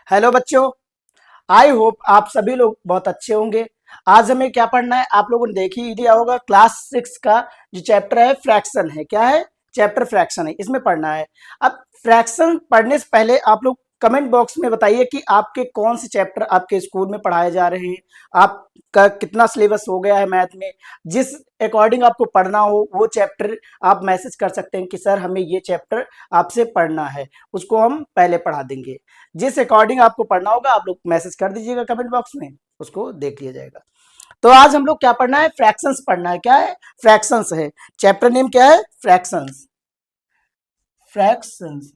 Hello बच्चों। I hope आप सभी लोग बहुत अच्छे होंगे। आज हमें क्या पढ़ना है, आप लोगों ने देख ही लिया होगा। क्लास 6 का जो चैप्टर है फ्रैक्शन है। क्या है? चैप्टर फ्रैक्शन है, इसमें पढ़ना है। अब फ्रैक्शन पढ़ने से पहले आप लोग कमेंट बॉक्स में बताइए कि आपके कौन से चैप्टर आपके स्कूल में पढ़ाए जा रहे हैं, आपका कितना सिलेबस हो गया है मैथ में। जिस अकॉर्डिंग आपको पढ़ना हो वो चैप्टर आप मैसेज कर सकते हैं कि सर हमें ये चैप्टर आपसे पढ़ना है, उसको हम पहले पढ़ा देंगे। जिस अकॉर्डिंग आपको पढ़ना होगा आप लोग मैसेज कर दीजिएगा कमेंट बॉक्स में, उसको देख लिया जाएगा। तो आज हम लोग क्या पढ़ना है? फ्रैक्शंस पढ़ना है। क्या है? फ्रैक्शंस है। चैप्टर नेम क्या है? फ्रैक्शंस। फ्रैक्शंस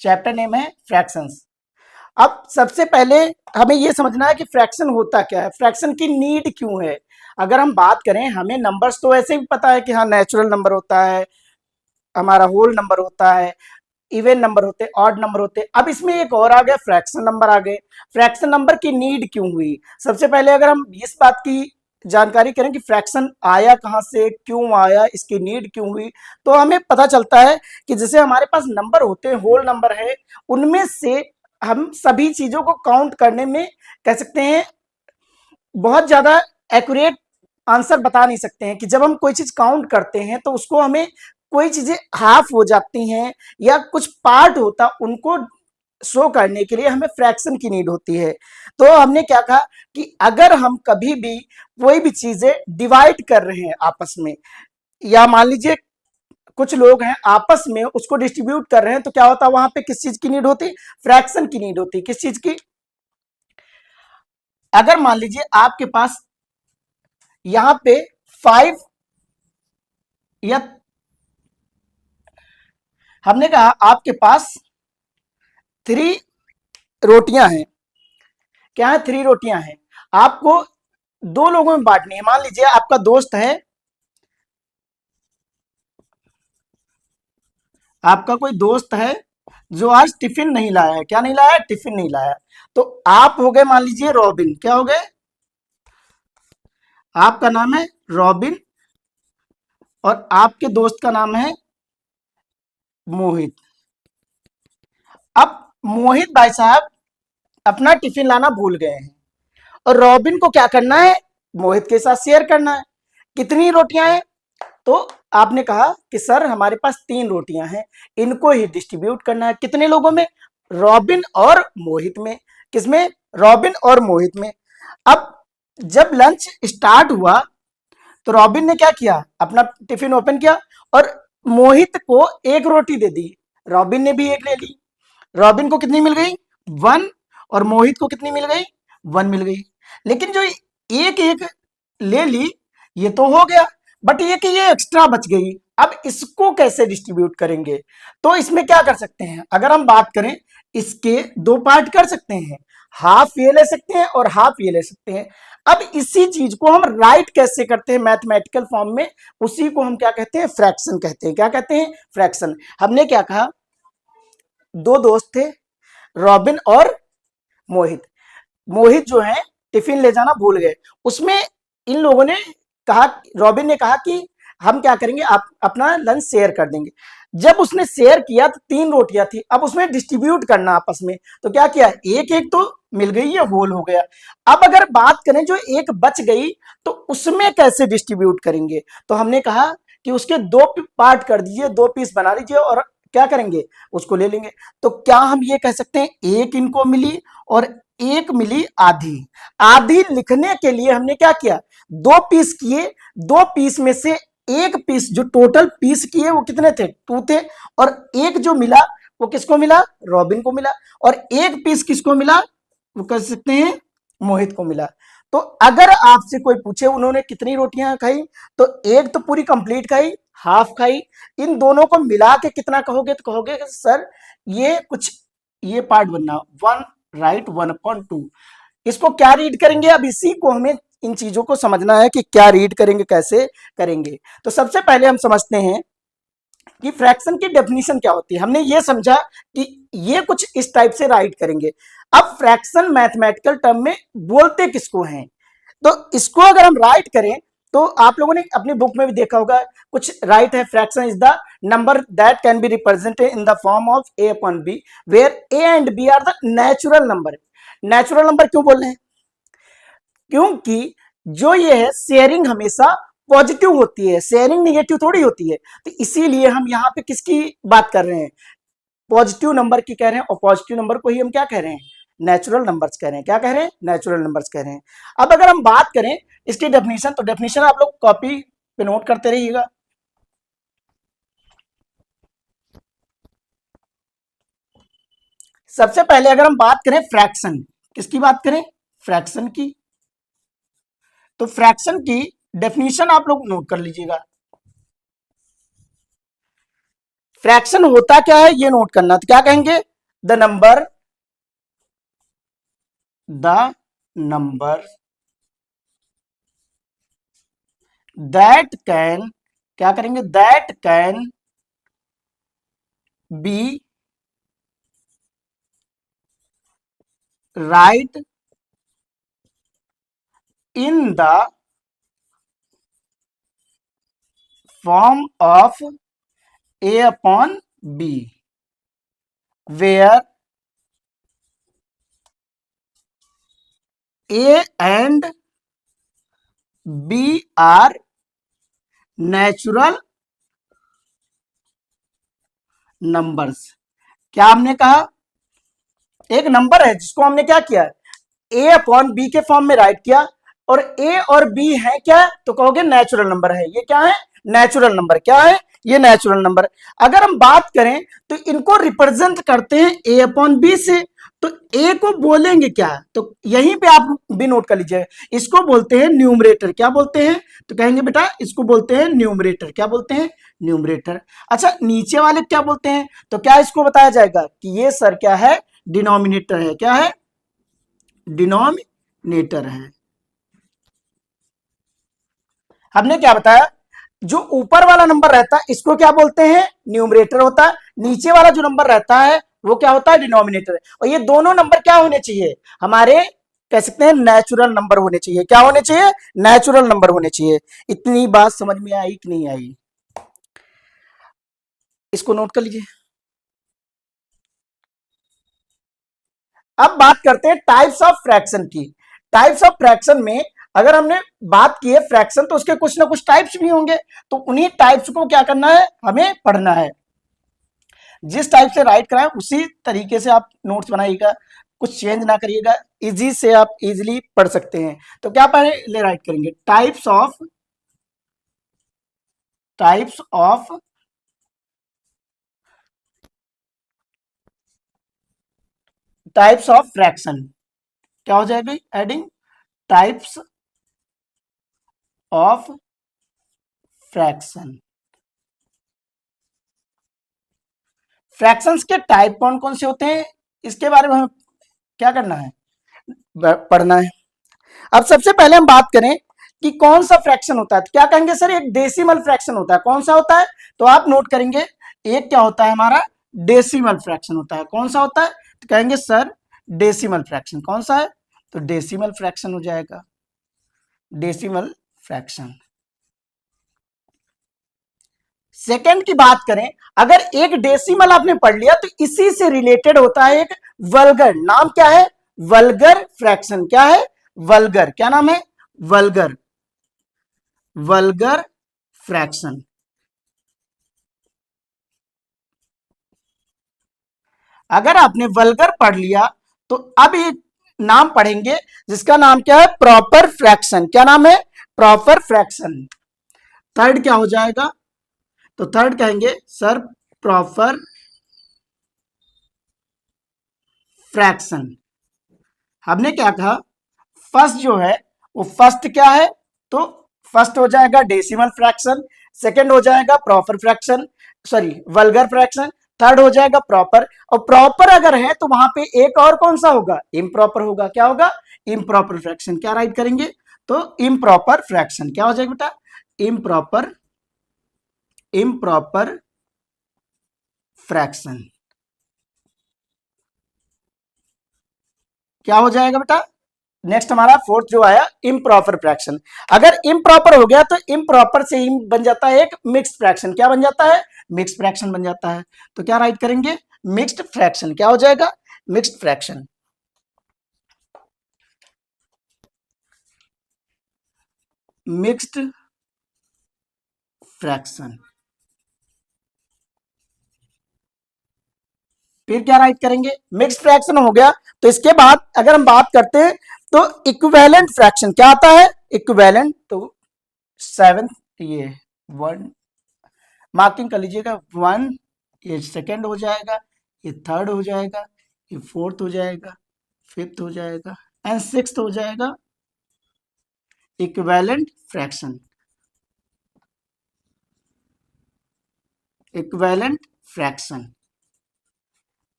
चैप्टर नेम है फ्रैक्शंस। अब सबसे पहले हमें यह समझना है कि फ्रैक्शन होता क्या है, फ्रैक्शन की नीड क्यों है। अगर हम बात करें, हमें नंबर्स तो ऐसे भी पता है कि हाँ नेचुरल नंबर होता है, हमारा होल नंबर होता है, इवन नंबर होते, ऑड नंबर होते। अब इसमें एक और आ गया, फ्रैक्शन नंबर आ गए। फ्रैक्शन नंबर की नीड क्यों हुई? सबसे पहले अगर हम इस बात की जानकारी करें कि फ्रैक्शन आया कहां से, क्यों आया, इसकी नीड क्यों हुई, तो हमें पता चलता है कि जैसे हमारे पास नंबर होते हैं, होल नंबर है, उनमें से हम सभी चीजों को काउंट करने में कह सकते हैं बहुत ज्यादा एक्यूरेट आंसर बता नहीं सकते हैं। कि जब हम कोई चीज काउंट करते हैं तो उसको हमें कोई चीजें हाफ हो जाती हैं या कुछ पार्ट होता, उनको शो करने के लिए हमें फ्रैक्शन की नीड होती है। तो हमने क्या कहा कि अगर हम कभी भी कोई भी चीजें डिवाइड कर रहे हैं आपस में, या मान लीजिए कुछ लोग हैं आपस में उसको डिस्ट्रीब्यूट कर रहे हैं, तो क्या होता है वहां पे किस चीज की नीड होती? फ्रैक्शन की नीड होती। किस चीज की? अगर मान लीजिए आपके पास यहां पे 5 या हमने कहा आपके पास 3 रोटियां हैं। क्या है? 3 रोटियां हैं। आपको दो लोगों में बांटनी है। मान लीजिए आपका दोस्त है, आपका कोई दोस्त है जो आज टिफिन नहीं लाया है। क्या नहीं लाया? टिफिन नहीं लाया। तो आप हो गए मान लीजिए रॉबिन। क्या हो गए? आपका नाम है रॉबिन और आपके दोस्त का नाम है मोहित। अब मोहित भाई साहब अपना टिफिन लाना भूल गए हैं और रॉबिन को क्या करना है? मोहित के साथ शेयर करना है। कितनी रोटियां हैं? तो आपने कहा कि सर हमारे पास 3 रोटियां हैं, इनको ही डिस्ट्रीब्यूट करना है। कितने लोगों में? रॉबिन और मोहित में। किसमें? रॉबिन और मोहित में। अब जब लंच स्टार्ट हुआ तो रॉबिन ने क्या किया? अपना टिफिन ओपन किया और मोहित को एक रोटी दे दी। रॉबिन ने भी एक ले ली। रॉबिन को कितनी मिल गई? 1। और मोहित को कितनी मिल गई? 1 मिल गई। लेकिन जो एक एक ले ली ये तो हो गया, बट ये कि ये एक्स्ट्रा बच गई। अब इसको कैसे डिस्ट्रीब्यूट करेंगे? तो इसमें क्या कर सकते हैं, अगर हम बात करें इसके दो पार्ट कर सकते हैं। हाफ ये ले सकते हैं और हाफ ये ले सकते हैं। अब इसी चीज को हम राइट कैसे करते हैं मैथमेटिकल फॉर्म में, उसी को हम क्या कहते हैं? फ्रैक्शन कहते हैं। क्या कहते हैं? फ्रैक्शन। हमने क्या कहा? दो दोस्त थे, रॉबिन और मोहित। मोहित जो है टिफिन ले जाना भूल गए। उसमें इन लोगों ने कहा, रॉबिन ने कहा कि हम क्या करेंगे, आप अपना लंच शेयर कर देंगे। जब उसने शेयर किया तो 3 रोटियां थी, अब उसमें डिस्ट्रीब्यूट करना आपस में। तो क्या किया? एक एक तो मिल गई, ये होल हो गया। अब अगर बात करें जो एक बच गई तो उसमें कैसे डिस्ट्रीब्यूट करेंगे? तो हमने कहा कि उसके 2 पार्ट कर दीजिए, 2 पीस बना लीजिए और क्या करेंगे? उसको ले लेंगे। तो क्या हम ये कह सकते हैं एक इनको मिली और एक मिली आधी। आधी लिखने के लिए हमने क्या किया? 2 पीस किए। 2 पीस में से एक पीस, जो टोटल पीस किए वो कितने थे? 2 थे। और एक जो मिला वो किसको मिला? रॉबिन को मिला। और एक पीस किसको मिला? वो कह सकते हैं मोहित को मिला। तो अगर आपसे कोई पूछे उन्होंने कितनी रोटियां खाई, तो एक तो पूरी कंप्लीट खाई, हाफ खाई। इन दोनों को मिला के कितना कहोगे? तो कहोगे सर ये कुछ ये पार्ट बनना 1, राइट, 1/2। इसको क्या रीड करेंगे? अब इसी को हमें इन चीजों को समझना है कि क्या रीड करेंगे, कैसे करेंगे। तो सबसे पहले हम समझते हैं कि फ्रैक्शन की डेफिनेशन क्या होती है। हमने ये समझा कि ये कुछ इस टाइप से राइट करेंगे। अब फ्रैक्शन मैथमेटिकल टर्म में बोलते किसको हैं? तो इसको अगर हम राइट करें तो आप लोगों ने अपनी बुक में भी देखा होगा, कुछ राइट है, fraction is the number that can be represented in the form of a upon b where a and b are the natural number. Natural number क्यों बोल रहे हैं? क्योंकि जो ये है शेयरिंग हमेशा पॉजिटिव होती है, शेयरिंग निगेटिव थोड़ी होती है। तो इसीलिए हम यहाँ पे किसकी बात कर रहे हैं? पॉजिटिव नंबर की कह रहे हैं, और पॉजिटिव नंबर को ही हम क्या कह रहे हैं? नेचुरल नंबर्स कह रहे हैं। क्या कह रहे हैं? नेचुरल नंबर्स कह रहे हैं। अब अगर हम बात करें इसकी डेफिनेशन, तो डेफिनेशन आप लोग कॉपी पे नोट करते रहिएगा। सबसे पहले अगर हम बात करें फ्रैक्शन, किसकी बात करें? फ्रैक्शन की। तो फ्रैक्शन की डेफिनेशन आप लोग नोट कर लीजिएगा। फ्रैक्शन होता क्या है ये नोट करना। तो क्या कहेंगे? The number, the number that can, क्या करेंगे? That can be right in the form of a upon b where a and b are natural numbers. क्या हमने कहा? एक नंबर है जिसको हमने क्या किया? ए अपॉन बी के फॉर्म में राइट किया, और ए और बी है क्या? तो कहोगे नेचुरल नंबर है। ये क्या है? Natural number. क्या है? ये नेचुरल नंबर। अगर हम बात करें तो इनको रिप्रेजेंट करते हैं ए अपॉन बी से। तो ए को बोलेंगे क्या? तो यहीं पे आप भी नोट कर लीजिए, इसको बोलते हैं न्यूमरेटर। क्या बोलते हैं? तो कहेंगे बेटा इसको बोलते हैं न्यूमरेटर। क्या बोलते हैं? न्यूमरेटर। अच्छा, नीचे वाले क्या बोलते हैं? तो क्या इसको बताया जाएगा कि ये सर क्या है? डिनोमिनेटर है। क्या है? डिनोमिनेटर है। हमने क्या बताया? जो ऊपर वाला नंबर रहता है इसको क्या बोलते हैं? न्यूमरेटर होता है। नीचे वाला जो नंबर रहता है वो क्या होता है? डिनोमिनेटर। और ये दोनों नंबर क्या होने चाहिए? हमारे, कह सकते हैं, नेचुरल नंबर होने चाहिए। क्या होने चाहिए? नेचुरल नंबर होने चाहिए। इतनी बात समझ में आई कि नहीं आई? इसको नोट कर लीजिए। अब बात करते हैं टाइप्स ऑफ फ्रैक्शन की। टाइप्स ऑफ फ्रैक्शन में अगर हमने बात की है फ्रैक्शन, तो उसके कुछ ना कुछ टाइप्स भी होंगे। तो उन्हीं टाइप्स को क्या करना है? हमें पढ़ना है। जिस टाइप से राइट कराएं उसी तरीके से आप नोट्स बनाइएगा, कुछ चेंज ना करिएगा। इजी से आप इजीली पढ़ सकते हैं। तो क्या पहले राइट करेंगे? Types of types of fraction. क्या हो जाएगा? Adding types of fraction. Fractions के टाइप कौन कौन से होते हैं इसके बारे में हमें क्या करना है? पढ़ना है। अब सबसे पहले हम बात करें कि कौन सा फ्रैक्शन होता है। तो क्या कहेंगे सर? एक डेसिमल फ्रैक्शन होता है। कौन सा होता है? तो आप नोट करेंगे, एक क्या होता है हमारा? डेसिमल फ्रैक्शन होता है। कौन सा होता है? तो कहेंगे सर डेसिमल फ्रैक्शन। कौन सा है? तो डेसिमल फ्रैक्शन हो जाएगा। Decimal fraction. सेकंड की बात करें, अगर एक डेसिमल आपने पढ़ लिया तो इसी से रिलेटेड होता है एक वल्गर। नाम क्या है? Vulgar fraction. क्या है? वल्गर। क्या नाम है? वल्गर। Vulgar fraction. अगर आपने वल्गर पढ़ लिया तो अब एक नाम पढ़ेंगे जिसका नाम क्या है? Proper fraction. क्या नाम है? Proper fraction. थर्ड क्या हो जाएगा? तो थर्ड कहेंगे सर प्रॉपर फ्रैक्शन। हमने क्या कहा? फर्स्ट जो है वो फर्स्ट क्या है? तो फर्स्ट हो जाएगा डेसिमल फ्रैक्शन, सेकंड हो जाएगा proper fraction, sorry vulgar fraction, third हो जाएगा प्रॉपर। और प्रॉपर अगर है तो वहां पे एक और कौन सा होगा? इम्प्रॉपर होगा। क्या होगा? Improper fraction. क्या राइट करेंगे? तो इम्प्रॉपर फ्रैक्शन। क्या हो जाएगा बेटा? Improper improper fraction. क्या हो जाएगा बेटा? नेक्स्ट हमारा फोर्थ जो आया इम्प्रॉपर फ्रैक्शन। अगर इम्प्रॉपर हो गया तो इम्प्रॉपर से ही बन जाता है एक मिक्स्ड फ्रैक्शन। क्या बन जाता है? मिक्स्ड फ्रैक्शन बन जाता है। तो क्या राइट करेंगे? Mixed fraction. क्या हो जाएगा? Mixed fraction. Mixed fraction. फिर क्या राइट करेंगे? मिक्स्ड फ्रैक्शन हो गया। तो इसके बाद अगर हम बात करते हैं तो इक्विवेलेंट फ्रैक्शन क्या आता है? इक्विवेलेंट, तो सेवन, ये वन मार्किंग कर लीजिएगा, वन, ये सेकेंड हो जाएगा, ये थर्ड हो जाएगा, ये फोर्थ हो जाएगा, फिफ्थ हो जाएगा एंड सिक्स्थ हो जाएगा इक्विवेलेंट फ्रैक्शन। Equivalent fraction.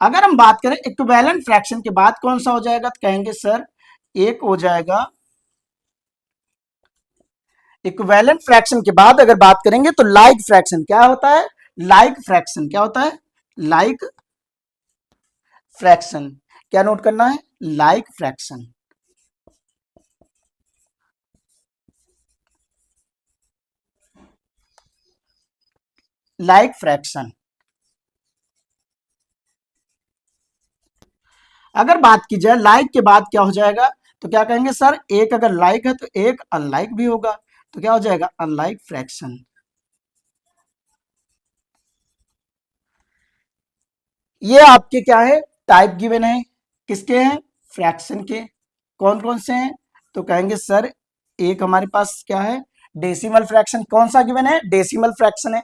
अगर हम बात करें इक्विवेलेंट फ्रैक्शन के बाद कौन सा हो जाएगा, तो कहेंगे सर एक हो जाएगा इक्विवेलेंट फ्रैक्शन के बाद अगर बात करेंगे तो लाइक फ्रैक्शन। क्या होता है? Like fraction. क्या होता है? Like fraction. क्या नोट करना है? Like fraction. Like fraction. अगर बात की जाए लाइक के बाद क्या हो जाएगा, तो क्या कहेंगे सर एक अगर लाइक है तो एक अनलाइक भी होगा, तो क्या हो जाएगा? Unlike fraction. ये आपके क्या है? टाइप गिवन है। किसके हैं? फ्रैक्शन के। कौन कौन से हैं? तो कहेंगे सर एक हमारे पास क्या है? Decimal fraction. कौन सा गिवन है? डेसिमल फ्रैक्शन है।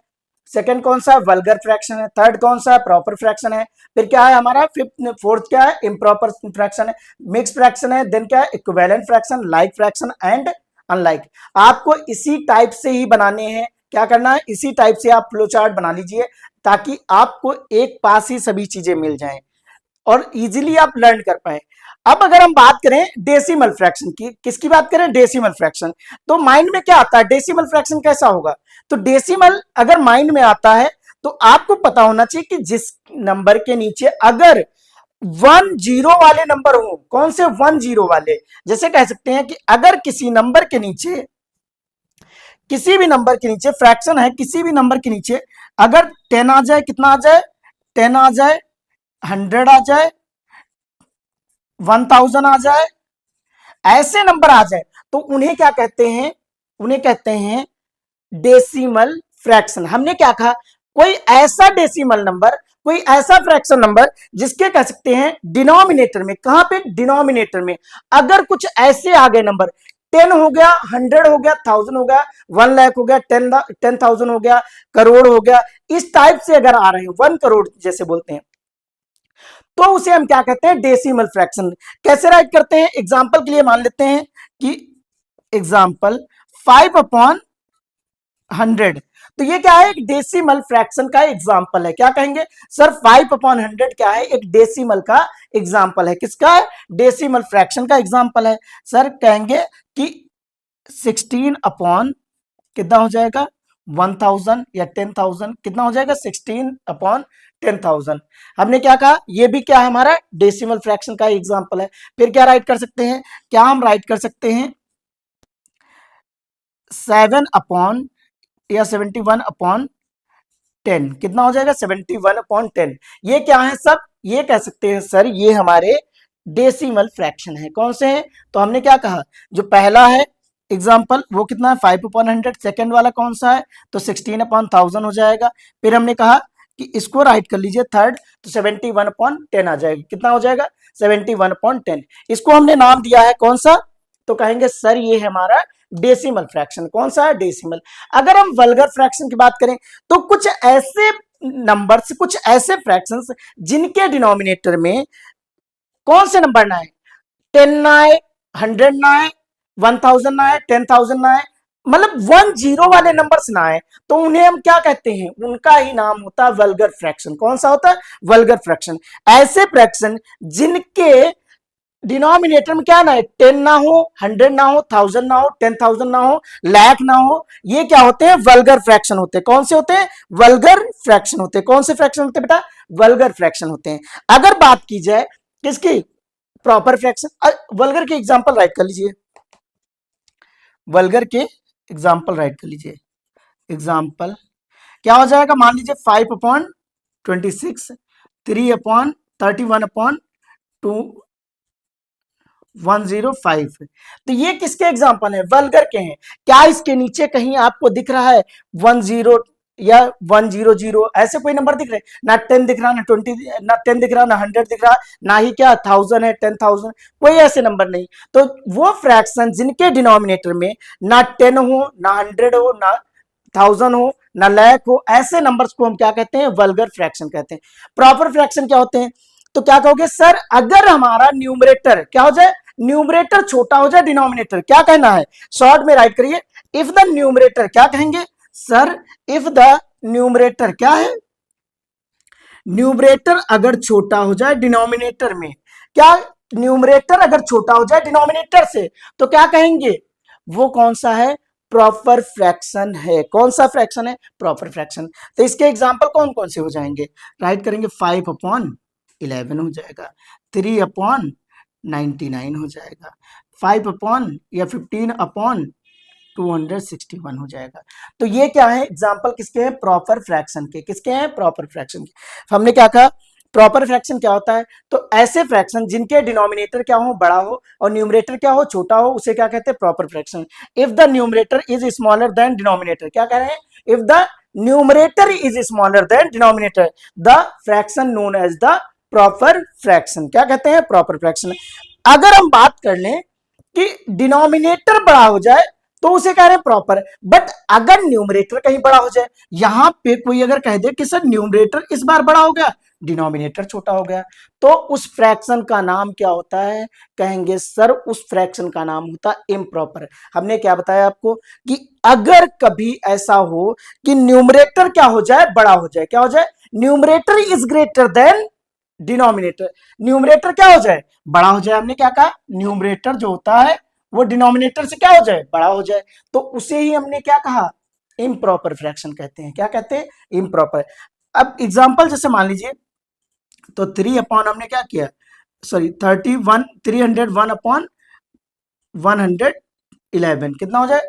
सेकंड कौन सा है? वल्गर फ्रैक्शन है। थर्ड कौन सा है? प्रॉपर फ्रैक्शन है। फिर क्या है हमारा? फिफ्थ फोर्थ क्या है? इम्प्रॉपर फ्रैक्शन है। मिक्स फ्रैक्शन है। देन क्या है? Equivalent fraction, like fraction and unlike. आपको इसी टाइप से ही बनाने हैं। क्या करना है? इसी टाइप से आप फ्लो चार्ट बना लीजिए ताकि आपको एक पास ही सभी चीजें मिल जाएं और इजीली आप लर्न कर पाए। अब अगर हम बात करें डेसिमल फ्रैक्शन की, किसकी बात करें? Decimal fraction. तो माइंड में क्या आता है? डेसिमल फ्रैक्शन कैसा होगा? तो डेसिमल अगर माइंड में आता है तो आपको पता होना चाहिए कि जिस नंबर के नीचे अगर वन जीरो वाले नंबर हो, कौन से? वन जीरो वाले। जैसे कह सकते हैं कि अगर किसी नंबर के नीचे, किसी भी नंबर के नीचे फ्रैक्शन है, किसी भी नंबर के नीचे अगर टेन आ जाए, कितना आ जाए? टेन आ जाए, हंड्रेड आ जाए, 1000 आ जाए, ऐसे नंबर आ जाए तो उन्हें क्या कहते हैं? उन्हें कहते हैं डेसिमल फ्रैक्शन। हमने क्या कहा? कोई ऐसा डेसिमल नंबर, कोई ऐसा फ्रैक्शन नंबर जिसके कह सकते हैं डिनोमिनेटर में, कहां पे? डिनोमिनेटर में अगर कुछ ऐसे आ गए नंबर, 10 हो गया, 100 हो गया, 1000 हो गया, 1 लाख हो गया, 10,000 हो गया, करोड़ हो गया, इस टाइप से अगर आ रहे हैं, 1 करोड़ जैसे बोलते हैं, तो उसे हम क्या कहते हैं? Decimal fraction. कैसे राइट करते हैं? एग्जाम्पल के लिए मान लेते हैं कि एग्जाम्पल 5/100। तो ये क्या है? एक डेसिमल फ्रैक्शन का एग्जाम्पल है। क्या कहेंगे सर? 5/100 क्या है? एक डेसिमल का एग्जाम्पल है। किसका है? डेसिमल फ्रैक्शन का एग्जाम्पल है। सर कहेंगे कि 16 अपॉन कितना हो जाएगा? 1000 या 10,000 कितना हो जाएगा? 16/10,000। हमने क्या कहा? ये भी क्या है? हमारा डेसिमल फ्रैक्शन का एग्जांपल है। फिर क्या राइट कर सकते हैं? क्या हम राइट कर सकते हैं? 7 अपॉन या 71/10 कितना हो जाएगा? 71/10। ये क्या है सब? ये कह सकते हैं सर ये हमारे डेसिमल फ्रैक्शन है। कौन से हैं? तो हमने क्या कहा? जो पहला है एग्जाम्पल वो कितना है? 5/100। सेकेंड वाला कौन सा है? तो 16/1000 हो जाएगा। फिर हमने कहा कि इसको राइट कर लीजिए थर्ड, तो 71/10 आ जाएगा। कितना हो जाएगा? 71/10। इसको हमने नाम दिया है कौन सा? तो कहेंगे सर ये है हमारा डेसिमल फ्रैक्शन। कौन सा है? डेसिमल। अगर हम वल्गर फ्रैक्शन की बात करें तो कुछ ऐसे नंबर्स, कुछ ऐसे फ्रैक्शंस जिनके डिनोमिनेटर में कौन से नंबर ना आए? 10 ना आए, 100 ना आए, 1000 ना आए, 10,000 ना आए, मतलब 10 वाले नंबर्स ना आए, तो उन्हें हम क्या कहते हैं? उनका ही नाम होता है वल्गर फ्रैक्शन। कौन सा होता है? Vulgar fraction. ऐसे फ्रैक्शन जिनके डिनोमिनेटर में क्या ना है? 10 ना हो, 100 ना हो, 1000 ना हो, 10,000 ना हो, लाख ना हो, ये क्या होते हैं? वल्गर फ्रैक्शन होते हैं। कौन से होते हैं? वल्गर फ्रैक्शन होते हैं। कौन से फ्रैक्शन होते हैं बेटा? वल्गर फ्रैक्शन होते हैं। अगर बात की जाए किसकी? Proper fraction. वल्गर के एग्जांपल राइट कर लीजिए, वल्गर के एग्जांपल राइट कर लीजिए। एग्जांपल क्या हो जाएगा, मान लीजिए 5/26, 3/31/2 105। तो ये किसके एग्जांपल है, वल्गर के हैं। क्या इसके नीचे कहीं आपको दिख रहा है 10 या 100, ऐसे कोई नंबर दिख रहे, ना 10 दिख रहा, ना 20, ना 10 दिख रहा, ना 100 दिख रहा, ना ही क्या 1000 है, 10,000, कोई ऐसे नंबर नहीं। तो वो फ्रैक्शन जिनके डिनोमिनेटर में ना 10 हो, ना 100 हो, ना 1000 हो, ना लाख हो, ऐसे नंबर्स को हम क्या कहते हैं, वल्गर फ्रैक्शन कहते हैं। प्रॉपर फ्रैक्शन क्या होते हैं, तो क्या कहोगे सर, अगर हमारा न्यूमरेटर क्या हो जाए, न्यूमरेटर छोटा हो जाए डिनोमिनेटर, क्या कहना है, शॉर्ट में राइट करिए, इफ द न्यूमरेटर, क्या कहेंगे सर, इफ द न्यूमरेटर क्या है, न्यूमरेटर अगर छोटा हो जाए डिनोमिनेटर में, क्या न्यूमरेटर अगर छोटा हो जाए डिनोमिनेटर से, तो क्या कहेंगे, वो कौन सा है, प्रॉपर फ्रैक्शन है। कौन सा फ्रैक्शन है, प्रॉपर फ्रैक्शन। तो इसके एग्जांपल कौन कौन से हो जाएंगे, राइट करेंगे, 5/11 हो जाएगा, 3/99 हो जाएगा, 5 या 15/261 हो जाएगा। तो ये क्या है, एग्जांपल किसके हैं, प्रॉपर फ्रैक्शन के। किसके हैं, प्रॉपर फ्रैक्शन के। हमने क्या कहा, प्रॉपर फ्रैक्शन क्या होता है, तो ऐसे फ्रैक्शन जिनके डिनोमिनेटर क्या हो, बड़ा हो, और न्यूमरेटर क्या हो, छोटा हो, उसे क्या कहते हैं, proper fraction. If the numerator is smaller than denominator, क्या कह रहे हैं, if the numerator is smaller than denominator, the fraction known as the proper fraction, क्या कहते हैं, प्रॉपर फ्रैक्शन। अगर हम बात कर लें कि डिनोमिनेटर बड़ा हो जाए, तो उसे कह रहे हैं प्रॉपर। बट अगर न्यूमरेटर कहीं बड़ा हो जाए, यहां पे कोई अगर कह दे कि सर न्यूमरेटर इस बार बड़ा हो गया, डिनोमिनेटर छोटा हो गया, तो उस फ्रैक्शन का नाम क्या होता है, कहेंगे सर उस फ्रैक्शन का नाम होता है इम्प्रॉपर। हमने क्या बताया आपको कि अगर कभी ऐसा हो कि न्यूमरेटर क्या हो जाए, बड़ा हो जाए, क्या हो जाए, numerator is greater than denominator, numerator क्या हो जाए, बड़ा हो जाए। हमने क्या कहा, न्यूमरेटर जो होता है वो डिनोमिनेटर से क्या हो जाए, बड़ा हो जाए, तो उसे ही हमने क्या कहा, इम्प्रॉपर फ्रैक्शन कहते हैं। क्या कहते हैं, इम्प्रॉपर। अब एग्जांपल जैसे मान लीजिए, तो 3 हमने क्या किया, सॉरी 31, 301/111 कितना हो जाए,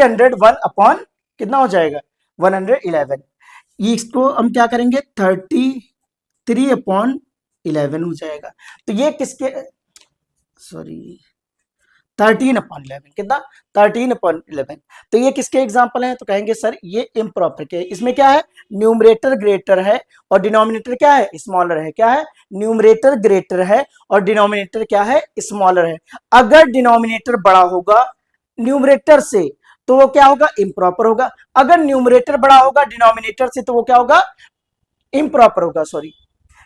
301 कितना हो जाएगा, 111। इसको हम क्या करेंगे, 33/11 हो जाएगा। तो ये किसके, सॉरी 13/11 कितना, 13/11। तो ये किसके एग्जाम्पल हैं, तो कहेंगे सर ये इम्प्रॉपर के। इसमें क्या है, न्यूमरेटर ग्रेटर है और डिनोमिनेटर क्या है, स्मॉलर है। क्या है, न्यूमरेटर ग्रेटर है और डिनोमिनेटर क्या है, स्मॉलर है। अगर डिनोमिनेटर बड़ा होगा न्यूमरेटर से, तो वो क्या होगा, इम्प्रॉपर होगा। अगर न्यूमरेटर बड़ा होगा डिनोमिनेटर से, तो वो क्या होगा, इम्प्रॉपर होगा, सॉरी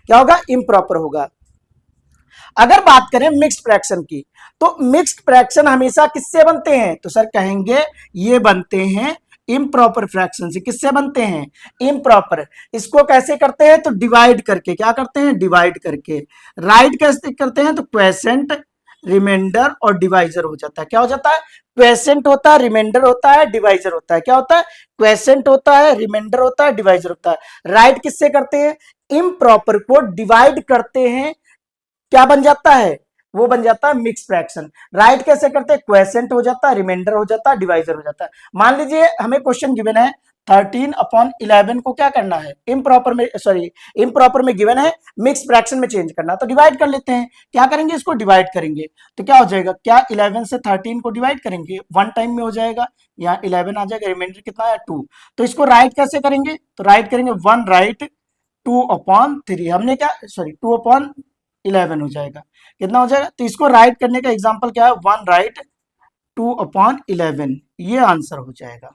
क्या होगा, इम्प्रॉपर होगा। अगर बात करें मिक्स्ड फ्रैक्शन की, तो मिक्स्ड फ्रैक्शन हमेशा किससे बनते हैं, तो सर कहेंगे ये बनते हैं इम्प्रॉपर फ्रैक्शन से। किससे बनते हैं, इम्प्रॉपर। इसको कैसे करते हैं, तो डिवाइड करके, क्या करते हैं, डिवाइड करके। राइट कैसे करते हैं, तो क्वेसेंट, रिमाइंडर और डिवाइजर हो जाता है। क्या हो जाता है, क्वेसेंट होता है, रिमाइंडर होता है, डिवाइजर होता है। क्या होता है, क्वेसेंट होता है, रिमाइंडर होता है, डिवाइजर होता है। राइट किससे करते हैं, इम्प्रॉपर को डिवाइड करते हैं, क्या बन जाता है, वो बन जाता है मिक्स फ्रैक्शन। राइट कैसे करते हैं, क्वेसेंट हो जाता है, रिमाइंडर हो जाता है, डिवाइजर हो जाता है। मान लीजिए हमें क्वेश्चन गिवन है 13/11 को क्या करना है, इम्प्रॉपर में, सॉरी इम्प्रॉपर में गिवन है मिक्स फ्रैक्शन में चेंज करना, तो डिवाइड कर लेते हैं। क्या करेंगे, इसको डिवाइड करेंगे, तो क्या हो जाएगा, क्या 11 से 13 को डिवाइड करेंगे, वन टाइम में हो जाएगा, यहाँ 11 आ जाएगा, रिमाइंडर कितना है 2। तो इसको राइट कैसे करेंगे, तो राइट करेंगे 1 राइट 2/3, हमने क्या, सॉरी 2/11 हो जाएगा, कितना हो जाएगा। तो इसको राइट करने का एग्जांपल क्या है, 1 राइट 2/11, ये आंसर हो जाएगा।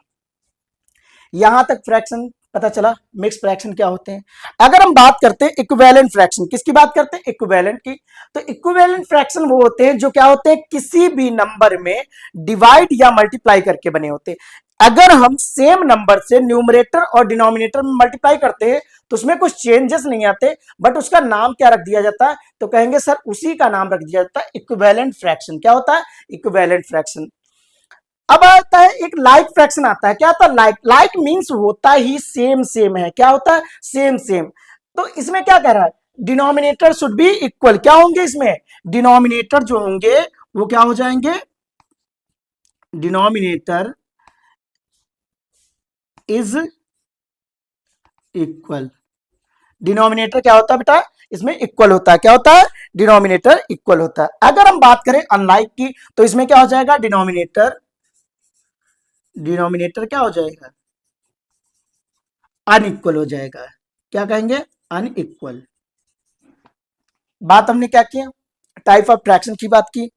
यहां तक फ्रैक्शन पता चला, मिक्स फ्रैक्शन क्या होते हैं। अगर हम बात करते हैं इक्विवेलेंट फ्रैक्शन, किसकी बात करते हैं, इक्विवेलेंट की, तो इक्विवेलेंट फ्रैक्शन वो होते हैं जो क्या होते हैं, किसी भी नंबर में डिवाइड या मल्टीप्लाई करके बने होते हैं। अगर हम सेम नंबर से न्यूमरेटर और डिनोमिनेटर में मल्टीप्लाई करते हैं, तो उसमें कुछ चेंजेस नहीं आते, बट उसका नाम क्या रख दिया जाता है, तो कहेंगे सर उसी का नाम रख दिया जाता है इक्विवेलेंट फ्रैक्शन। क्या होता है, इक्विवेलेंट फ्रैक्शन। अब आता है एक लाइक फ्रैक्शन आता है। क्या होता है, लाइक, लाइक मींस होता ही सेम सेम है। क्या होता है, सेम सेम। तो इसमें क्या कह रहा है, डिनोमिनेटर शुड बी इक्वल। क्या होंगे इसमें? डिनोमिनेटर जो होंगे वो क्या हो जाएंगे? Denominator is equal. डिनोमिनेटर क्या होता है बेटा? इसमें इक्वल होता है। क्या होता है? डिनोमिनेटर इक्वल होता है। अगर हम बात करें अनलाइक की, तो इसमें क्या हो जाएगा? डिनोमिनेटर डिनोमिनेटर क्या हो जाएगा? अनइक्वल हो जाएगा। क्या कहेंगे? अनइक्वल। बात हमने क्या किया? टाइप ऑफ फ्रैक्शन की बात की।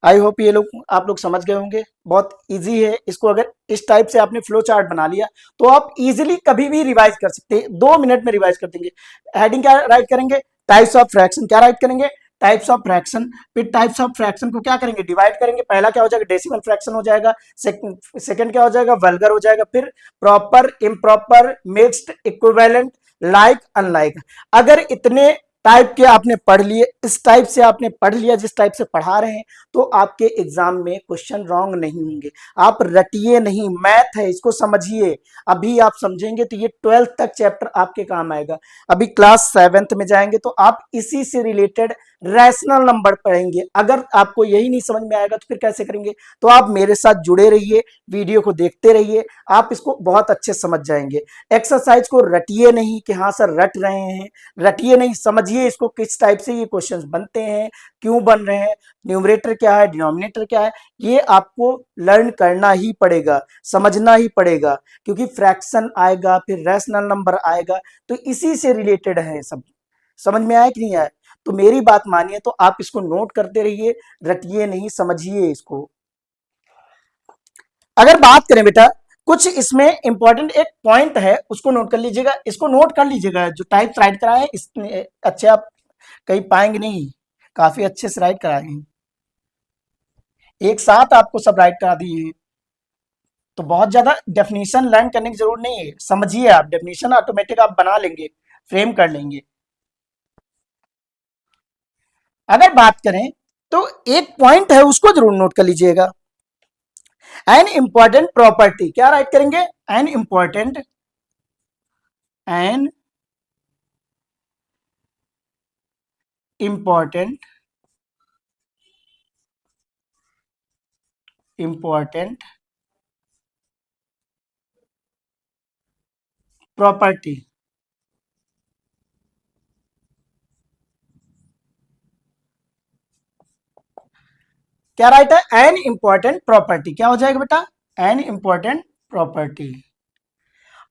आई होप ये लोग आप लोग समझ गए होंगे। बहुत इजी है। इसको अगर इस टाइप से आपने फ्लो चार्ट बना लिया तो आप इजीली कभी भी रिवाइज कर सकते हैं। 2 मिनट में रिवाइज कर देंगे। हेडिंग क्या राइट करेंगे? Types of fraction. क्या राइट करेंगे? Types of fraction. फिर टाइप्स ऑफ फ्रैक्शन को क्या करेंगे? डिवाइड करेंगे। पहला क्या हो जाएगा? डेसिमल फ्रैक्शन हो जाएगा। सेकंड क्या हो जाएगा? वल्गर हो जाएगा। फिर proper, improper, mixed, equivalent, like, unlike. अगर इतने टाइप के आपने पढ़ लिए, इस टाइप से आपने पढ़ लिया, जिस टाइप से पढ़ा रहे हैं, तो आपके एग्जाम में क्वेश्चन रॉन्ग नहीं होंगे। आप रटिए नहीं, मैथ है, इसको समझिए। अभी आप समझेंगे तो ये 12th तक चैप्टर आपके काम आएगा। अभी क्लास 7th में जाएंगे तो आप इसी से रिलेटेड रैशनल नंबर पढ़ेंगे। अगर आपको यही नहीं समझ में आएगा तो फिर कैसे करेंगे? तो आप मेरे साथ जुड़े रहिए, वीडियो को देखते रहिए, आप इसको बहुत अच्छे समझ जाएंगे। एक्सरसाइज को रटिए नहीं कि हाँ सर रट रहे हैं, रटिए नहीं, समझिए इसको किस टाइप से ये क्वेश्चंस बनते हैं, क्यों बन रहे हैं, न्यूमरेटर क्या है, डिनोमिनेटर क्या है, ये आपको लर्न करना ही पड़ेगा, समझना ही पड़ेगा। क्योंकि फ्रैक्शन आएगा, फिर रैशनल नंबर आएगा, तो इसी से रिलेटेड है सब। समझ में आया कि नहीं आया? तो मेरी बात मानिए, तो आप इसको नोट करते रहिए, रटिए नहीं, समझिए इसको। अगर बात करें बेटा, कुछ इसमें इंपॉर्टेंट एक पॉइंट है, उसको नोट कर लीजिएगा। इसको नोट कर लीजिएगा, जो टाइप राइट करा है इसमें अच्छे आप कहीं पाएंगे नहीं, काफी अच्छे से राइट कराए हैं, एक साथ आपको सब राइट करा दिए हैं। तो बहुत ज्यादा डेफिनेशन लर्न करने की जरूरत नहीं है, समझिए आप, डेफिनेशन ऑटोमेटिक आप बना लेंगे, फ्रेम कर लेंगे। अगर बात करें तो एक पॉइंट है, उसको जरूर नोट कर लीजिएगा। एन इंपॉर्टेंट प्रॉपर्टी, क्या राइट करेंगे? An important, an important, important property. क्या राइट है? An important property. क्या हो जाएगा बेटा? An important property.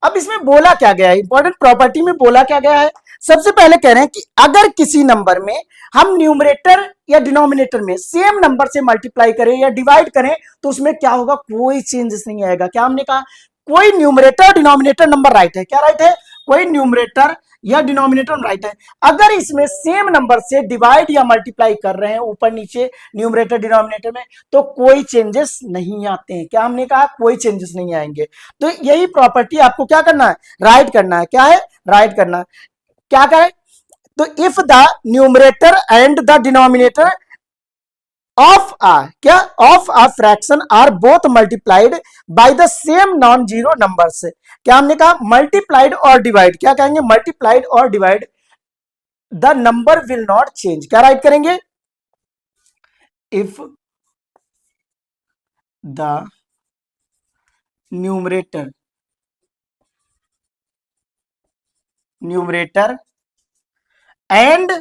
अब इसमें बोला क्या गया है? इंपॉर्टेंट प्रॉपर्टी में बोला क्या गया है? सबसे पहले कह रहे हैं कि अगर किसी नंबर में हम न्यूमरेटर या डिनोमिनेटर में सेम नंबर से मल्टीप्लाई करें या डिवाइड करें तो उसमें क्या होगा? कोई चेंजेस नहीं आएगा। क्या हमने कहा? कोई न्यूमरेटर डिनोमिनेटर नंबर राइट है। क्या राइट है? कोई न्यूमरेटर या डिनोमिनेटर राइट है। अगर इसमें सेम नंबर से डिवाइड या मल्टीप्लाई कर रहे हैं ऊपर नीचे न्यूमरेटर डिनोमिनेटर में, तो कोई चेंजेस नहीं आते हैं। क्या हमने कहा? कोई चेंजेस नहीं आएंगे। तो यही प्रॉपर्टी आपको क्या करना है? राइट करना है। क्या है? राइट करना है। क्या करें? तो if the numerator and the denominator of a, क्या, of a fraction are both multiplied by the same non zero numbers. क्या हमने कहा? मल्टीप्लाइड और डिवाइड। क्या कहेंगे? मल्टीप्लाइड और divide, the number will not change. क्या राइट करेंगे? If the numerator numerator and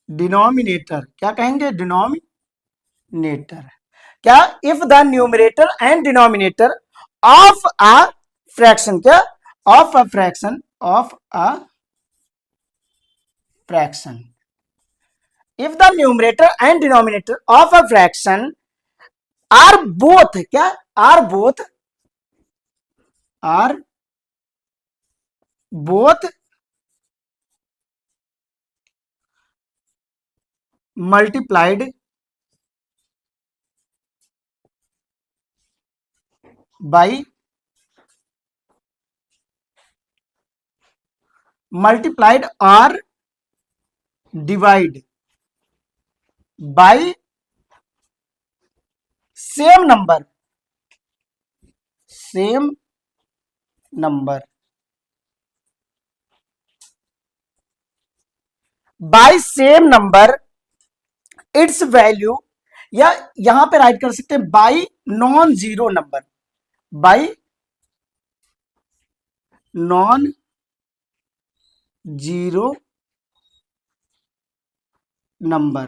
denominator, क्या कहेंगे? डिनोमिनेटर। क्या? If the numerator and denominator of a fraction, क्या, of a fraction, of a fraction, if the numerator and denominator of a fraction are both, क्या, are both, are both multiplied by, multiplied और divide by same number, same number, by same number it's value, या यहां पे write कर सकते हैं by non zero number, by non zero number,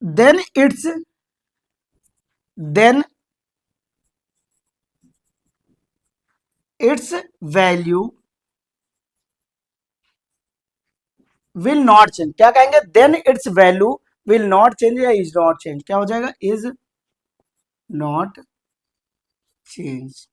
then its then its value will not change. क्या कहेंगे? Then its value will not change या is not change. क्या हो जाएगा? Is not change.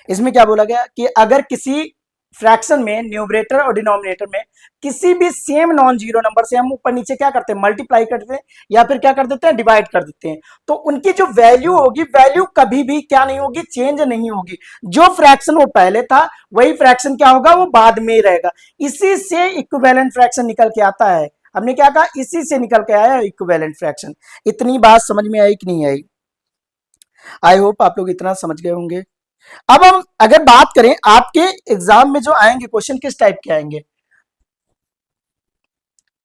इसमें क्या बोला गया कि अगर किसी फ्रैक्शन में न्यूमरेटर और डिनोमिनेटर में किसी भी सेम नॉन जीरो नंबर से हम ऊपर नीचे क्या करते हैं? मल्टीप्लाई करते हैं या फिर क्या कर देते हैं? डिवाइड कर देते हैं। तो उनकी जो वैल्यू होगी, वैल्यू कभी भी क्या नहीं होगी? चेंज नहीं होगी। जो फ्रैक्शन वो पहले था वही फ्रैक्शन क्या होगा? वो बाद में ही रहेगा। इसी से इक्विवेलेंट फ्रैक्शन निकल के आता है। हमने क्या कहा? इसी से निकल के आया इक्विवेलेंट फ्रैक्शन। इतनी बात समझ में आई कि नहीं आई? आई होप आप लोग इतना समझ गए होंगे। अब हम अगर बात करें आपके एग्जाम में जो आएंगे क्वेश्चन, किस टाइप के आएंगे?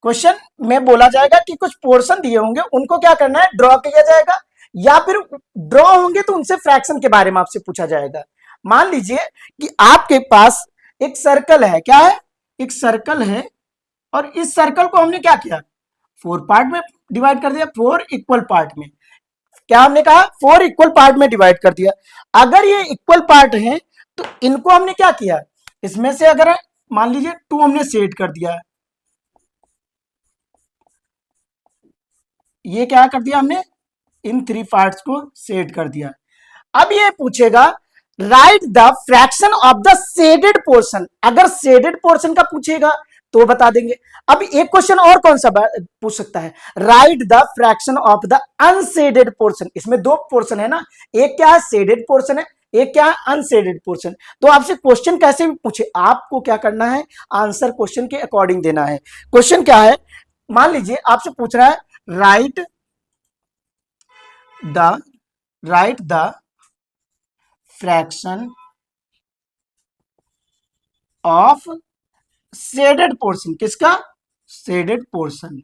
क्वेश्चन में बोला जाएगा कि कुछ पोर्शन दिए होंगे, उनको क्या करना है? ड्रॉ किया जाएगा, या फिर ड्रॉ होंगे तो उनसे फ्रैक्शन के बारे में आपसे पूछा जाएगा। मान लीजिए कि आपके पास एक सर्कल है। क्या है? एक सर्कल है, और इस सर्कल को हमने क्या किया? फोर पार्ट में डिवाइड कर दिया, फोर इक्वल पार्ट में। क्या हमने कहा? फोर इक्वल पार्ट में डिवाइड कर दिया। अगर ये इक्वल पार्ट है तो इनको हमने क्या किया? इसमें से अगर मान लीजिए टू हमने सेट कर दिया, ये क्या कर दिया हमने? इन थ्री पार्ट्स को सेट कर दिया। अब ये पूछेगा right the fraction of the shaded portion. अगर शेडेड पोर्शन का पूछेगा तो बता देंगे। अब एक क्वेश्चन और कौन सा पूछ सकता है? Write the fraction of the unshaded portion. इसमें दो पोर्शन है ना, एक क्या है? शेडेड पोर्शन है, एक क्या है? Unshaded portion. तो आपसे क्वेश्चन कैसे भी पूछे, आपको क्या करना है? आंसर क्वेश्चन के अकॉर्डिंग देना है। क्वेश्चन क्या है? मान लीजिए आपसे पूछ रहा है write the write the fraction of shaded portion. किसका? Shaded portion.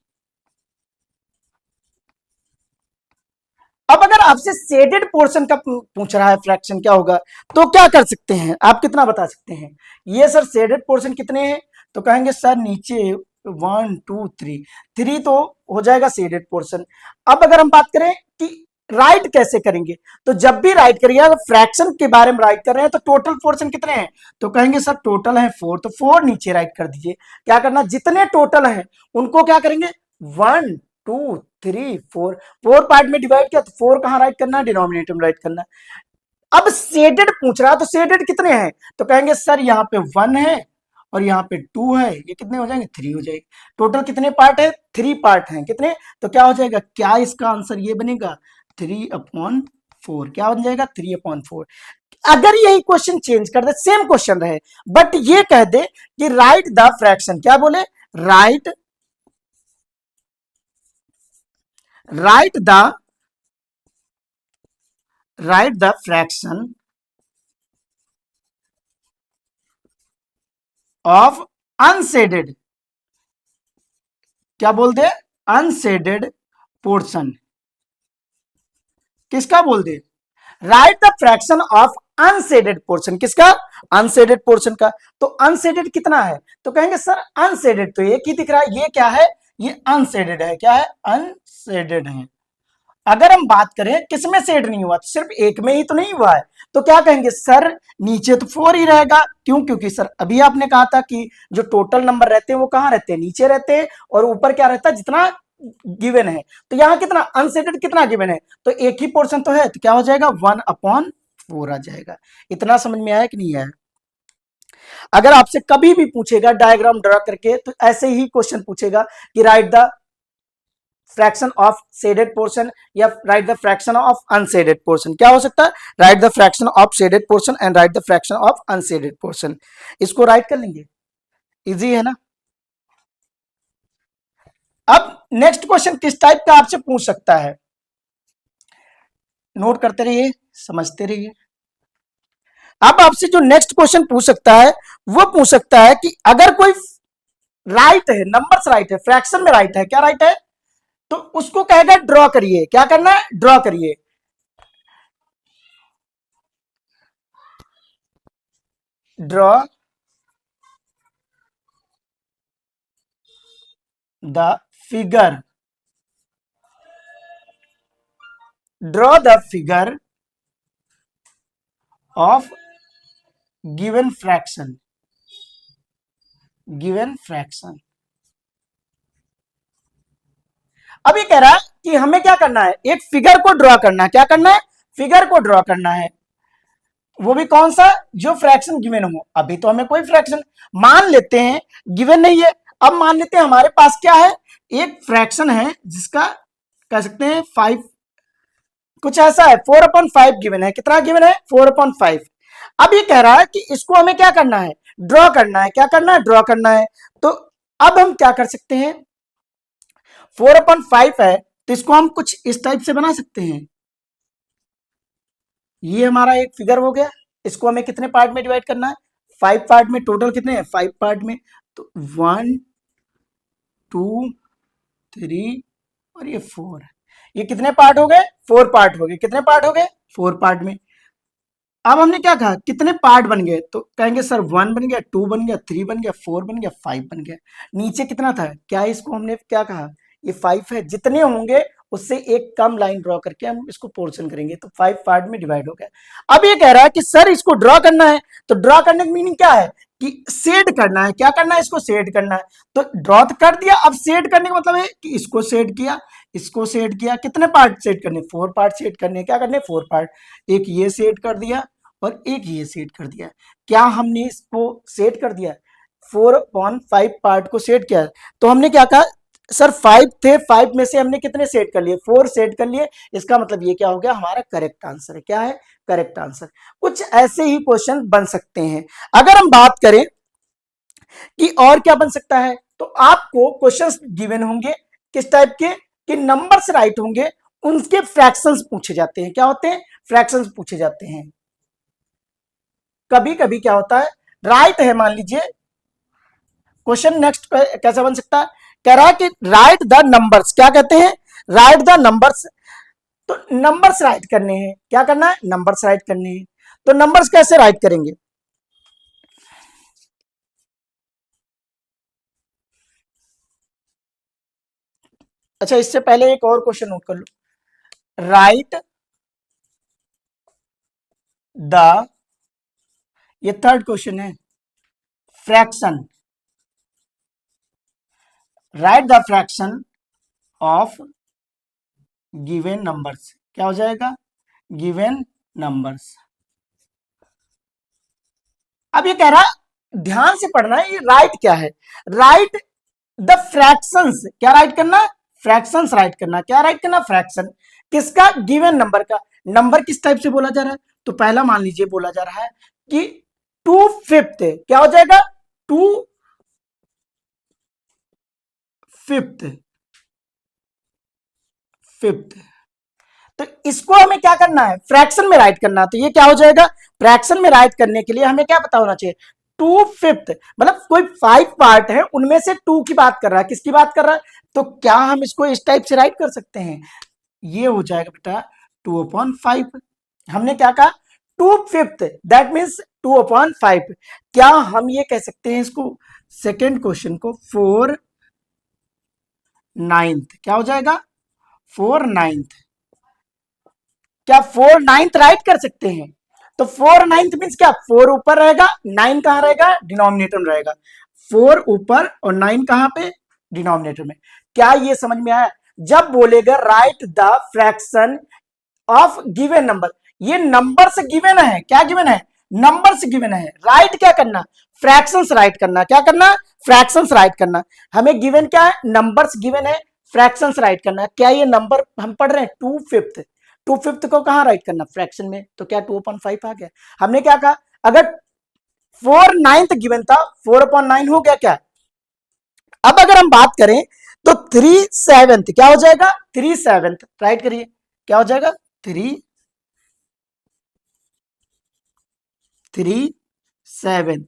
अब अगर आपसे शेडेड पोर्शन का पूछ रहा है फ्रैक्शन क्या होगा, तो क्या कर सकते हैं आप? कितना बता सकते हैं? ये सर शेडेड पोर्शन कितने हैं? तो कहेंगे सर नीचे वन टू थ्री, थ्री तो हो जाएगा शेडेड पोर्शन। अब अगर हम बात करें कि राइट कैसे करेंगे, तो जब भी राइट करिए, अगर फ्रैक्शन के बारे में राइट कर रहे हैं तो टोटल पोर्शन कितने हैं? तो कहेंगे सर टोटल है फोर, तो फोर नीचे राइट कर दीजिए। क्या करना? जितने टोटल हैं उनको क्या करेंगे? One two three four, four part में डिवाइड किया तो फोर कहां राइट करना है? डिनोमिनेटर में राइट करना है। अब शेडेड पूछ रहा है तो शेडेड कितने हैं? तो कहेंगे सर यहाँ पे वन है और यहाँ पे टू है, ये कितने हो जाएंगे? थ्री हो जाएगी। टोटल कितने पार्ट है? थ्री पार्ट हैं। कितने? तो क्या हो जाएगा? क्या इसका आंसर ये बनेगा? Three upon four. क्या बन जाएगा? Three upon four. अगर यही क्वेश्चन चेंज कर दे, सेम क्वेश्चन रहे, बट ये कह दे कि राइट द फ्रैक्शन, क्या बोले? Write write the write the fraction of unshaded. क्या बोल दे? Unshaded portion. किसका बोल दे? Write the fraction of unshaded portion. किसका? अनशेडेड पोर्शन का। तो अनशेडेड कितना है? तो कहेंगे सर अनशेडेड तो एक ही दिख रहा है, ये क्या है? ये अनशेडेड है। क्या है? अनशेडेड है। अगर हम बात करें किसमें शेड नहीं हुआ, तो सिर्फ एक में ही तो नहीं हुआ है, तो क्या कहेंगे? सर नीचे तो फोर ही रहेगा। क्यों? क्योंकि सर अभी आपने कहा था कि जो टोटल नंबर रहते हैं वो कहां रहते हैं? नीचे रहते हैं, और ऊपर क्या रहता है? जितना गिवन है। तो यहां कितना अनसेटेड, कितना गिवन है? तो एक ही पोर्शन तो है, तो क्या हो जाएगा? वन अपॉन फोर आ जाएगा। इतना समझ में आया कि नहीं आया? अगर आपसे कभी भी पूछेगा डायग्राम ड्रा करके, तो ऐसे ही क्वेश्चन पूछेगा कि write the fraction of shaded portion या write the fraction of unshaded portion. क्या हो सकता है? Write the fraction of shaded portion and write the fraction of unshaded portion. इसको राइट कर लेंगे, इजी है ना? अब नेक्स्ट क्वेश्चन किस टाइप का आपसे पूछ सकता है? नोट करते रहिए, समझते रहिए। अब आपसे जो नेक्स्ट क्वेश्चन पूछ सकता है वो पूछ सकता है कि अगर कोई राइट है, नंबर्स राइट है, फ्रैक्शन में राइट है, क्या राइट है, तो उसको कहेगा ड्रॉ करिए। क्या करना है, ड्रॉ करिए। Draw the figure, draw the figure of given fraction, given fraction. अब ये कह रहा है कि हमें क्या करना है, एक फिगर को ड्रॉ करना है। क्या करना है, फिगर को ड्रॉ करना है, वो भी कौन सा, जो फ्रैक्शन गिवन हो। अभी तो हमें कोई फ्रैक्शन मान लेते हैं गिवन नहीं है। अब मान लेते हैं हमारे पास क्या है, एक फ्रैक्शन है जिसका कह सकते हैं 5, कुछ ऐसा है 4/5 गिवन है। कितना गिवन है, 4/5। अब ये कह रहा है कि इसको हमें क्या करना है, ड्रॉ करना है। क्या करना है, ड्रॉ करना है। तो अब हम क्या कर सकते हैं, 4/5 है तो इसको हम कुछ इस टाइप से बना सकते हैं। ये हमारा एक फिगर हो गया। इसको हमें कितने पार्ट में डिवाइड करना है, 5 पार्ट में। टोटल कितने हैं, 5 पार्ट में। तो 1 2 3 और ये 4, ये कितने पार्ट हो गए, 4 पार्ट हो गए। कितने पार्ट हो गए, 4 पार्ट में। अब हमने क्या कहा, कितने पार्ट बन गए, तो कहेंगे सर 1 बन गया, 2 बन गया, 3 बन गया, 4 बन गया, 5 बन गया। नीचे कितना था, क्या इसको हमने क्या कहा, ये 5 है। जितने होंगे उससे एक कम लाइन ड्रॉ करके हम इसको पोर्शन करेंगे, तो 5 पार्ट में डिवाइड हो गया। अब ये कह रहा है कि सर इसको ड्रॉ करना है, तो ड्रॉ करने की मीनिंग क्या है कि शेड करना है। क्या करना है, इसको शेड करना है। तो ड्रॉ तो कर दिया, अब शेड करने का मतलब है कि इसको शेड किया, इसको शेड किया। कितने पार्ट शेड करने, 4 पार्ट शेड करने। क्या करने, 4 पार्ट। एक ये शेड कर दिया और एक ये सेट कर दिया। क्या हमने इसको सेट कर दिया, 4/5 पार्ट को सेट किया। तो हमने क्या कहा, सर 5 थे, 5 में से हमने कितने सेट कर लिए, 4 सेट कर लिए। इसका मतलब ये क्या हो गया, हमारा करेक्ट आंसर है। क्या है, करेक्ट आंसर। कुछ ऐसे ही क्वेश्चन बन सकते हैं। अगर हम बात करें कि और क्या बन सकता है, तो आपको क्वेश्चंस गिवन होंगे किस टाइप के, कि नंबर्स राइट होंगे, उनके फ्रैक्शंस पूछे जाते हैं। क्या होते हैं, फ्रैक्शंस पूछे जाते हैं। कभी कभी क्या होता है, राइट है, मान लीजिए क्वेश्चन नेक्स्ट कैसा बन सकता है, कह रहा है कि राइट द नंबर्स। क्या कहते हैं, राइट द नंबर्स। तो नंबर्स राइट करने हैं। क्या करना है, नंबर्स राइट करने हैं। तो नंबर्स कैसे राइट करेंगे, अच्छा इससे पहले एक और क्वेश्चन नोट कर लो। राइट द, ये थर्ड क्वेश्चन है, fraction. Right the fraction of given numbers. क्या हो जाएगा, गिवन नंबर्स। अब ये कह रहा है, ध्यान से पढ़ना है, ये राइट क्या है, राइट द फ्रैक्शंस। क्या राइट करना, फ्रैक्शंस राइट करना। क्या राइट करना, फ्रैक्शन। किसका, गिवन नंबर का। नंबर किस टाइप से बोला जा रहा है, तो पहला मान लीजिए बोला जा रहा है कि 2/5। क्या हो जाएगा, 2/5, फिफ्थ। तो इसको हमें क्या करना है, फ्रैक्शन में राइट करना। तो ये क्या हो जाएगा, फ्रैक्शन में राइट करने के लिए हमें क्या पता होना चाहिए, 2/5। मतलब कोई 5 पार्ट है, उनमें से 2 की बात कर रहा है। किसकी बात कर रहा है, तो क्या हम इसको इस टाइप से राइट कर सकते हैं, ये हो जाएगा बेटा 2/5। हमने क्या कहा, 2/5, दैट मीन्स 2/5। क्या हम ये कह सकते हैं इसको, सेकेंड क्वेश्चन को 4/9, क्या हो जाएगा, 4/9। क्या 4/9 राइट कर सकते हैं, तो 4/9 मीन्स क्या, 4 ऊपर रहेगा, 9 कहां रहेगा, डिनोमिनेटर में रहेगा। 4 ऊपर और 9 कहां पे, डिनोमिनेटर में। क्या ये समझ में आया, जब बोलेगा right the fraction of given number, ये नंबर से गिवन है। क्या गिवन है, नंबर से गिवन है। राइट क्या करना, फ्रैक्शंस राइट करना। क्या करना, फ्रैक्शंस राइट करना। हमें गिवन क्या है, नंबर्स गिवन है, फ्रैक्शंस राइट करना। क्या ये नंबर हम पढ़ रहे हैं 2/5, 2/5 को कहां राइट करना, फ्रैक्शन में। तो क्या 2/5 आ गया। हमने क्या कहा, अगर 4/9 गिवन था, 4/9 हो गया क्या। अब अगर हम बात करें तो 3/7 क्या हो जाएगा, 3/7 राइट करिए। क्या हो जाएगा, 3/7। 3/7।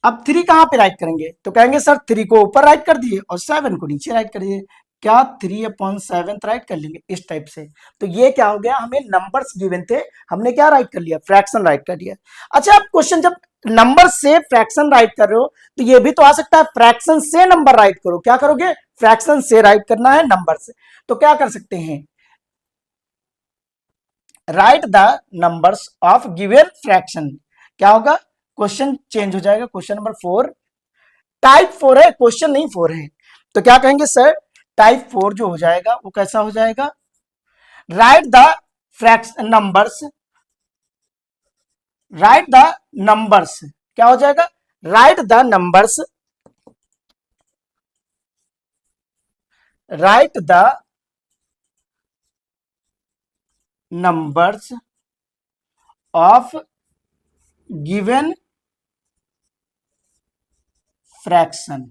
अब 3 कहां पे राइट करेंगे, तो कहेंगे सर 3 को ऊपर राइट कर दिए और 7 को नीचे राइट कर दिए, क्या 3/7 राइट कर लेंगे इस टाइप से। तो ये क्या हो गया, हमें नंबर्स गिवन थे, हमने क्या राइट कर लिया, फ्रैक्शन राइट कर दिया। अच्छा, अब क्वेश्चन जब नंबर से फ्रैक्शन राइट कर रहे हो तो ये भी तो आ सकता है फ्रैक्शन से नंबर राइट करो, क्या करोगे, फ्रैक्शन से राइट करना है नंबर से, तो क्या कर सकते हैं, right the numbers of given fraction. क्या होगा, क्वेश्चन चेंज हो जाएगा, क्वेश्चन नंबर 4, टाइप 4 है, क्वेश्चन नहीं 4 है, तो क्या कहेंगे सर, टाइप 4 जो हो जाएगा वो कैसा हो जाएगा, right the fraction numbers, right the numbers, क्या हो जाएगा, right the numbers, right the numbers of given fraction.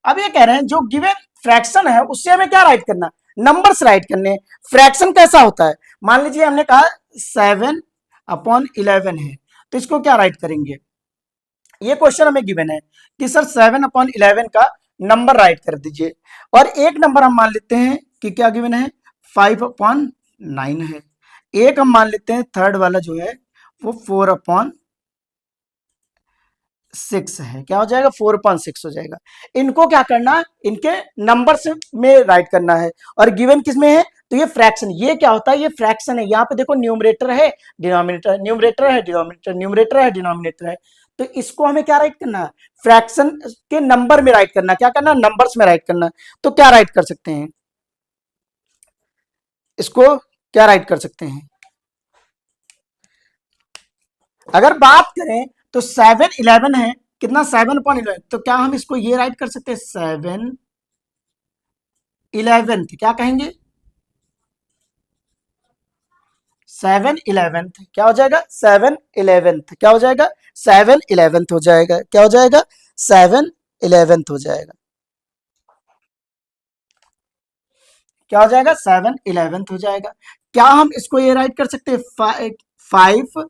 अब ये कह रहे हैं जो गिवन फ्रैक्शन है उससे हमें क्या राइट करना, नंबर्स राइट करने। फ्रैक्शन कैसा होता है, मान लीजिए हमने कहा 7/11 है, तो इसको क्या राइट करेंगे, ये क्वेश्चन हमें गिवन है कि सर 7/11 का नंबर राइट कर दीजिए, और एक नंबर हम मान लेते हैं कि क्या गिवन है, 5/9 है, एक हम मान लेते हैं थर्ड वाला जो है वो 4/6 है, क्या हो जाएगा, 4/6 हो जाएगा। इनको क्या करना है, इनके नंबर्स में राइट करना है, और गिवन किस में है, तो ये फ्रैक्शन, ये क्या होता है, ये फ्रैक्शन है, यहाँ पे देखो न्यूमरेटर है डिनोमिनेटर, न्यूमरेटर है डिनोमिनेटर, न्यूमरेटर है डिनोमिनेटर है, तो इसको हमें क्या राइट करना है, फ्रैक्शन के नंबर में राइट करना, क्या करना, नंबर्स में राइट करना। तो क्या राइट कर सकते हैं, इसको क्या राइट कर सकते हैं, अगर बात करें तो 7/11 है, कितना, 7/11, तो क्या हम इसको ये राइट कर सकते हैं, 7/11, क्या कहेंगे, 7/11 क्या हो जाएगा, 7/11 क्या हो जाएगा, 7/11 हो जाएगा, क्या हो जाएगा, 7/11 हो जाएगा, क्या हो जाएगा, 7/11 हो जाएगा। क्या हम इसको ये राइट कर सकते हैं, 5,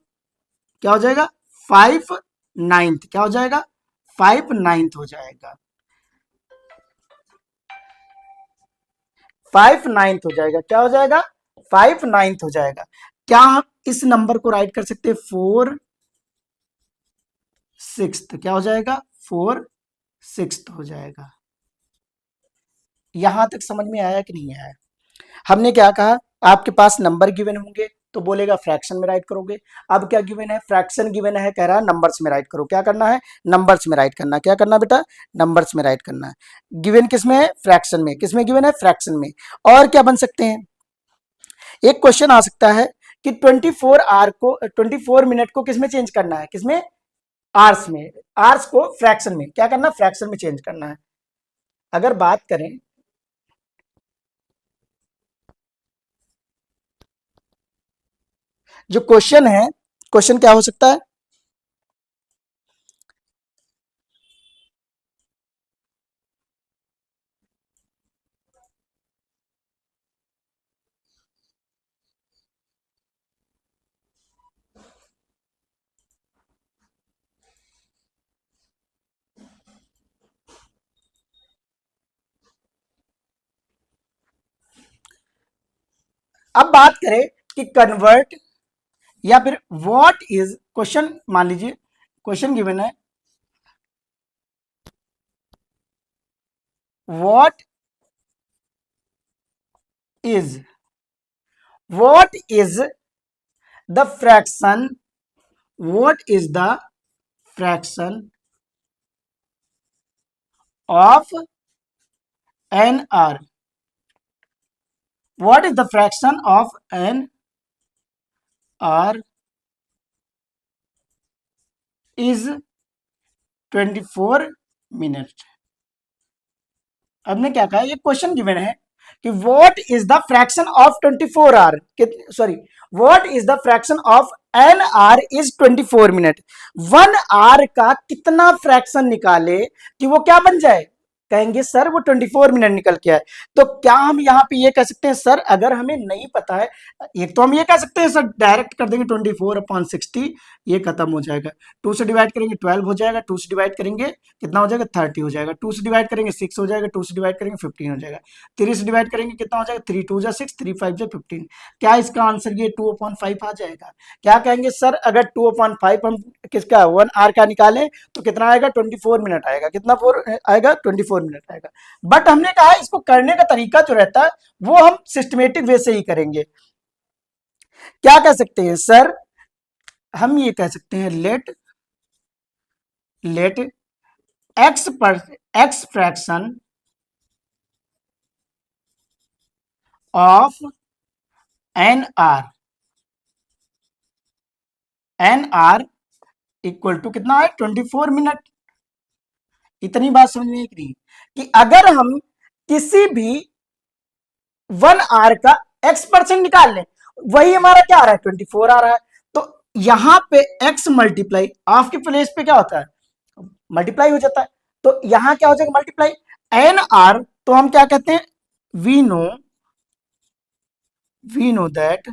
क्या हो जाएगा, 5/9, क्या हो जाएगा, 5/9 हो जाएगा, 5/9 हो जाएगा, क्या हो जाएगा, 5/9 हो जाएगा। क्या हम इस नंबर को राइट कर सकते हैं, 4/6, क्या हो जाएगा, 4/6 हो जाएगा। यहां तक समझ में आया कि नहीं आया, हमने क्या कहा, आपके पास नंबर गिवन होंगे तो बोलेगा फ्रैक्शन में राइट करोगे, अब क्या गिवन है, फ्रैक्शन गिवन है, कह रहा है नंबर्स में राइट करो, क्या करना है, नंबर्स में राइट करना, क्या करना बेटा, नंबर्स में राइट करना है। गिवन किस में है, फ्रैक्शन में, किस में गिवन है, फ्रैक्शन में। और क्या बन सकते हैं, एक क्वेश्चन आ सकता है कि 24 मिनट को किस में चेंज करना है, किसमें, आर्स में, आर्स को फ्रैक्शन में क्या करना, फ्रैक्शन में चेंज करना है। अगर बात करें, जो क्वेश्चन है, क्वेश्चन क्या हो सकता है, अब बात करें कि कन्वर्ट या फिर व्हाट इज, क्वेश्चन मान लीजिए, क्वेश्चन गिवन है, what is, what is the fraction, what is the fraction of an hour, what is the fraction of an hour is 24 minute. हमने क्या कहा, ये क्वेश्चन गिवन है कि what is the fraction of 24 hour, sorry, what is the fraction of an hour is 24 minute, 1 hour का कितना fraction निकाले कि वो क्या बन जाए, कहेंगे सर वो 24 मिनट निकल के आए। तो क्या हम यहाँ पे ये कह सकते हैं सर, अगर हमें नहीं पता है, एक तो हम ये कह सकते हैं सर डायरेक्ट कर देंगे 24/60, ये खत्म हो जाएगा। 2 से डिवाइड करेंगे 12 हो जाएगा, 2 से डिवाइड करेंगे कितना हो जाएगा 30 हो जाएगा, 2 से डिवाइड करेंगे 6 हो जाएगा, 2 से डिवाइड करेंगे 15 हो जाएगा, 3 से डिवाइड करेंगे कितना हो जाएगा 3 2 जा 6, 3 5 जा 15। क्या इसका आंसर ये 2/5 आ जाएगा? क्या कहेंगे सर, अगर 2/5 हम किसका 1 आर का निकालें तो कितना आएगा 24 मिनट आएगा, कितना फोर आएगा 24 मिनट आएगा। बट हमने कहा इसको करने का तरीका जो रहता है वो हम सिस्टमेटिक वे से ही करेंगे। क्या कह सकते हैं सर, हम ये कह सकते हैं let x fraction of an hour equal to कितना है 24 मिनट। इतनी बात समझ में कि नहीं, कि अगर हम किसी भी 1 आर का x% निकाल लें, वही हमारा क्या आ रहा है 24 आ रहा है। तो यहां पे x मल्टीप्लाई ऑफ के प्लेस पे क्या होता है मल्टीप्लाई हो जाता है, तो यहां क्या हो जाएगा मल्टीप्लाई एन आर। तो हम क्या कहते हैं, we know that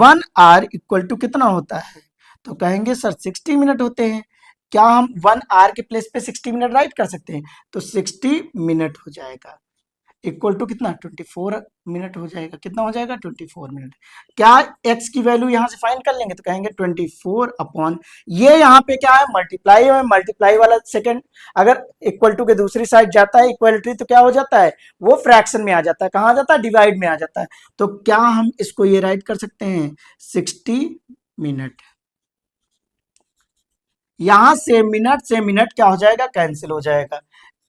1 hour equal to कितना होता है, तो कहेंगे सर 60 मिनट होते हैं। क्या हम 1 आर के प्लेस पे 60 मिनट राइट कर सकते हैं, तो 60 मिनट हो जाएगा इक्वल टू कितना 24 मिनट हो जाएगा, कितना हो जाएगा 24 मिनट। क्या x की वैल्यू यहां से फाइंड कर लेंगे, तो कहेंगे 24 अपॉन ये यहाँ पे क्या है मल्टीप्लाई है, मल्टीप्लाई वाला सेकंड अगर इक्वल टू के दूसरी साइड जाता है इक्वलिटी तो क्या हो जाता है वो फ्रैक्शन में आ जाता है, कहाँ आ जाता है डिवाइड में आ जाता है। तो क्या हम इसको ये राइट कर सकते हैं 60 मिनट। यहां से मिनट क्या हो जाएगा कैंसिल हो जाएगा।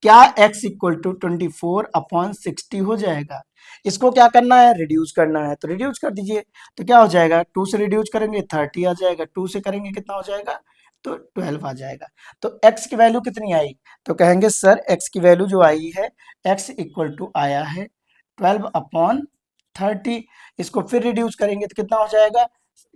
क्या x इक्वल टू 24/60 हो जाएगा। इसको क्या करना है रिड्यूस करना है, तो रिड्यूस कर दीजिए। तो क्या हो जाएगा 2 से रिड्यूस करेंगे 30 आ जाएगा, 2 से करेंगे कितना हो जाएगा तो 12 आ जाएगा। तो x की वैल्यू कितनी आई, तो कहेंगे सर x की वैल्यू जो आई है x इक्वल टू आया है 12/30। इसको फिर रिड्यूस करेंगे तो कितना हो जाएगा,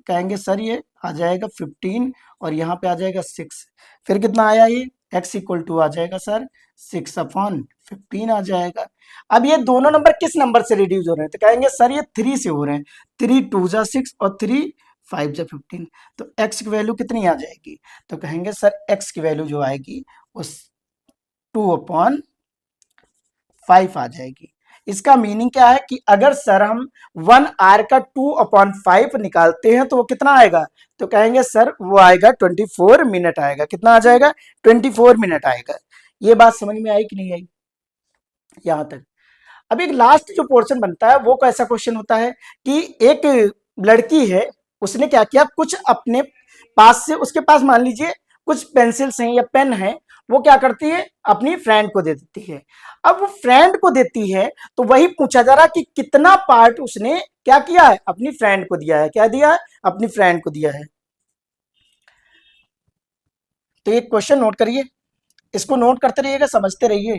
कहेंगे सर ये आ जाएगा 15 और यहाँ पे आ जाएगा 6। फिर कितना आया ये x इक्वल टू आ जाएगा सर 6/15 आ जाएगा। अब ये दोनों नंबर किस नंबर से रिड्यूस हो रहे हैं, तो कहेंगे सर ये 3 से हो रहे हैं, 3 2 जा 6 और 3 5 जा 15। तो x की वैल्यू कितनी आ जाएगी, तो कहेंगे सर x की वैल्यू जो आएगी वो 2/5 आ जाएगी। इसका मीनिंग क्या है कि अगर सर हम 1 आर का 2/5 निकालते हैं तो वो कितना आएगा, तो कहेंगे सर वो आएगा 24 मिनट आएगा, कितना आ जाएगा 24 मिनट आएगा। ये बात समझ में आई कि नहीं आई यहां तक। अब एक लास्ट जो पोर्शन बनता है वो कैसा क्वेश्चन होता है कि एक लड़की है, उसने क्या किया कुछ अपने पास से, उसके पास मान लीजिए कुछ पेंसिल्स हैं या पेन है, वो क्या करती है अपनी फ्रेंड को दे देती है। अब वो फ्रेंड को देती है तो वही पूछा जा रहा कि कितना पार्ट उसने क्या किया है अपनी फ्रेंड को दिया है, क्या दिया है अपनी फ्रेंड को दिया है। तो ये क्वेश्चन नोट करिए, इसको नोट करते रहिएगा समझते रहिए।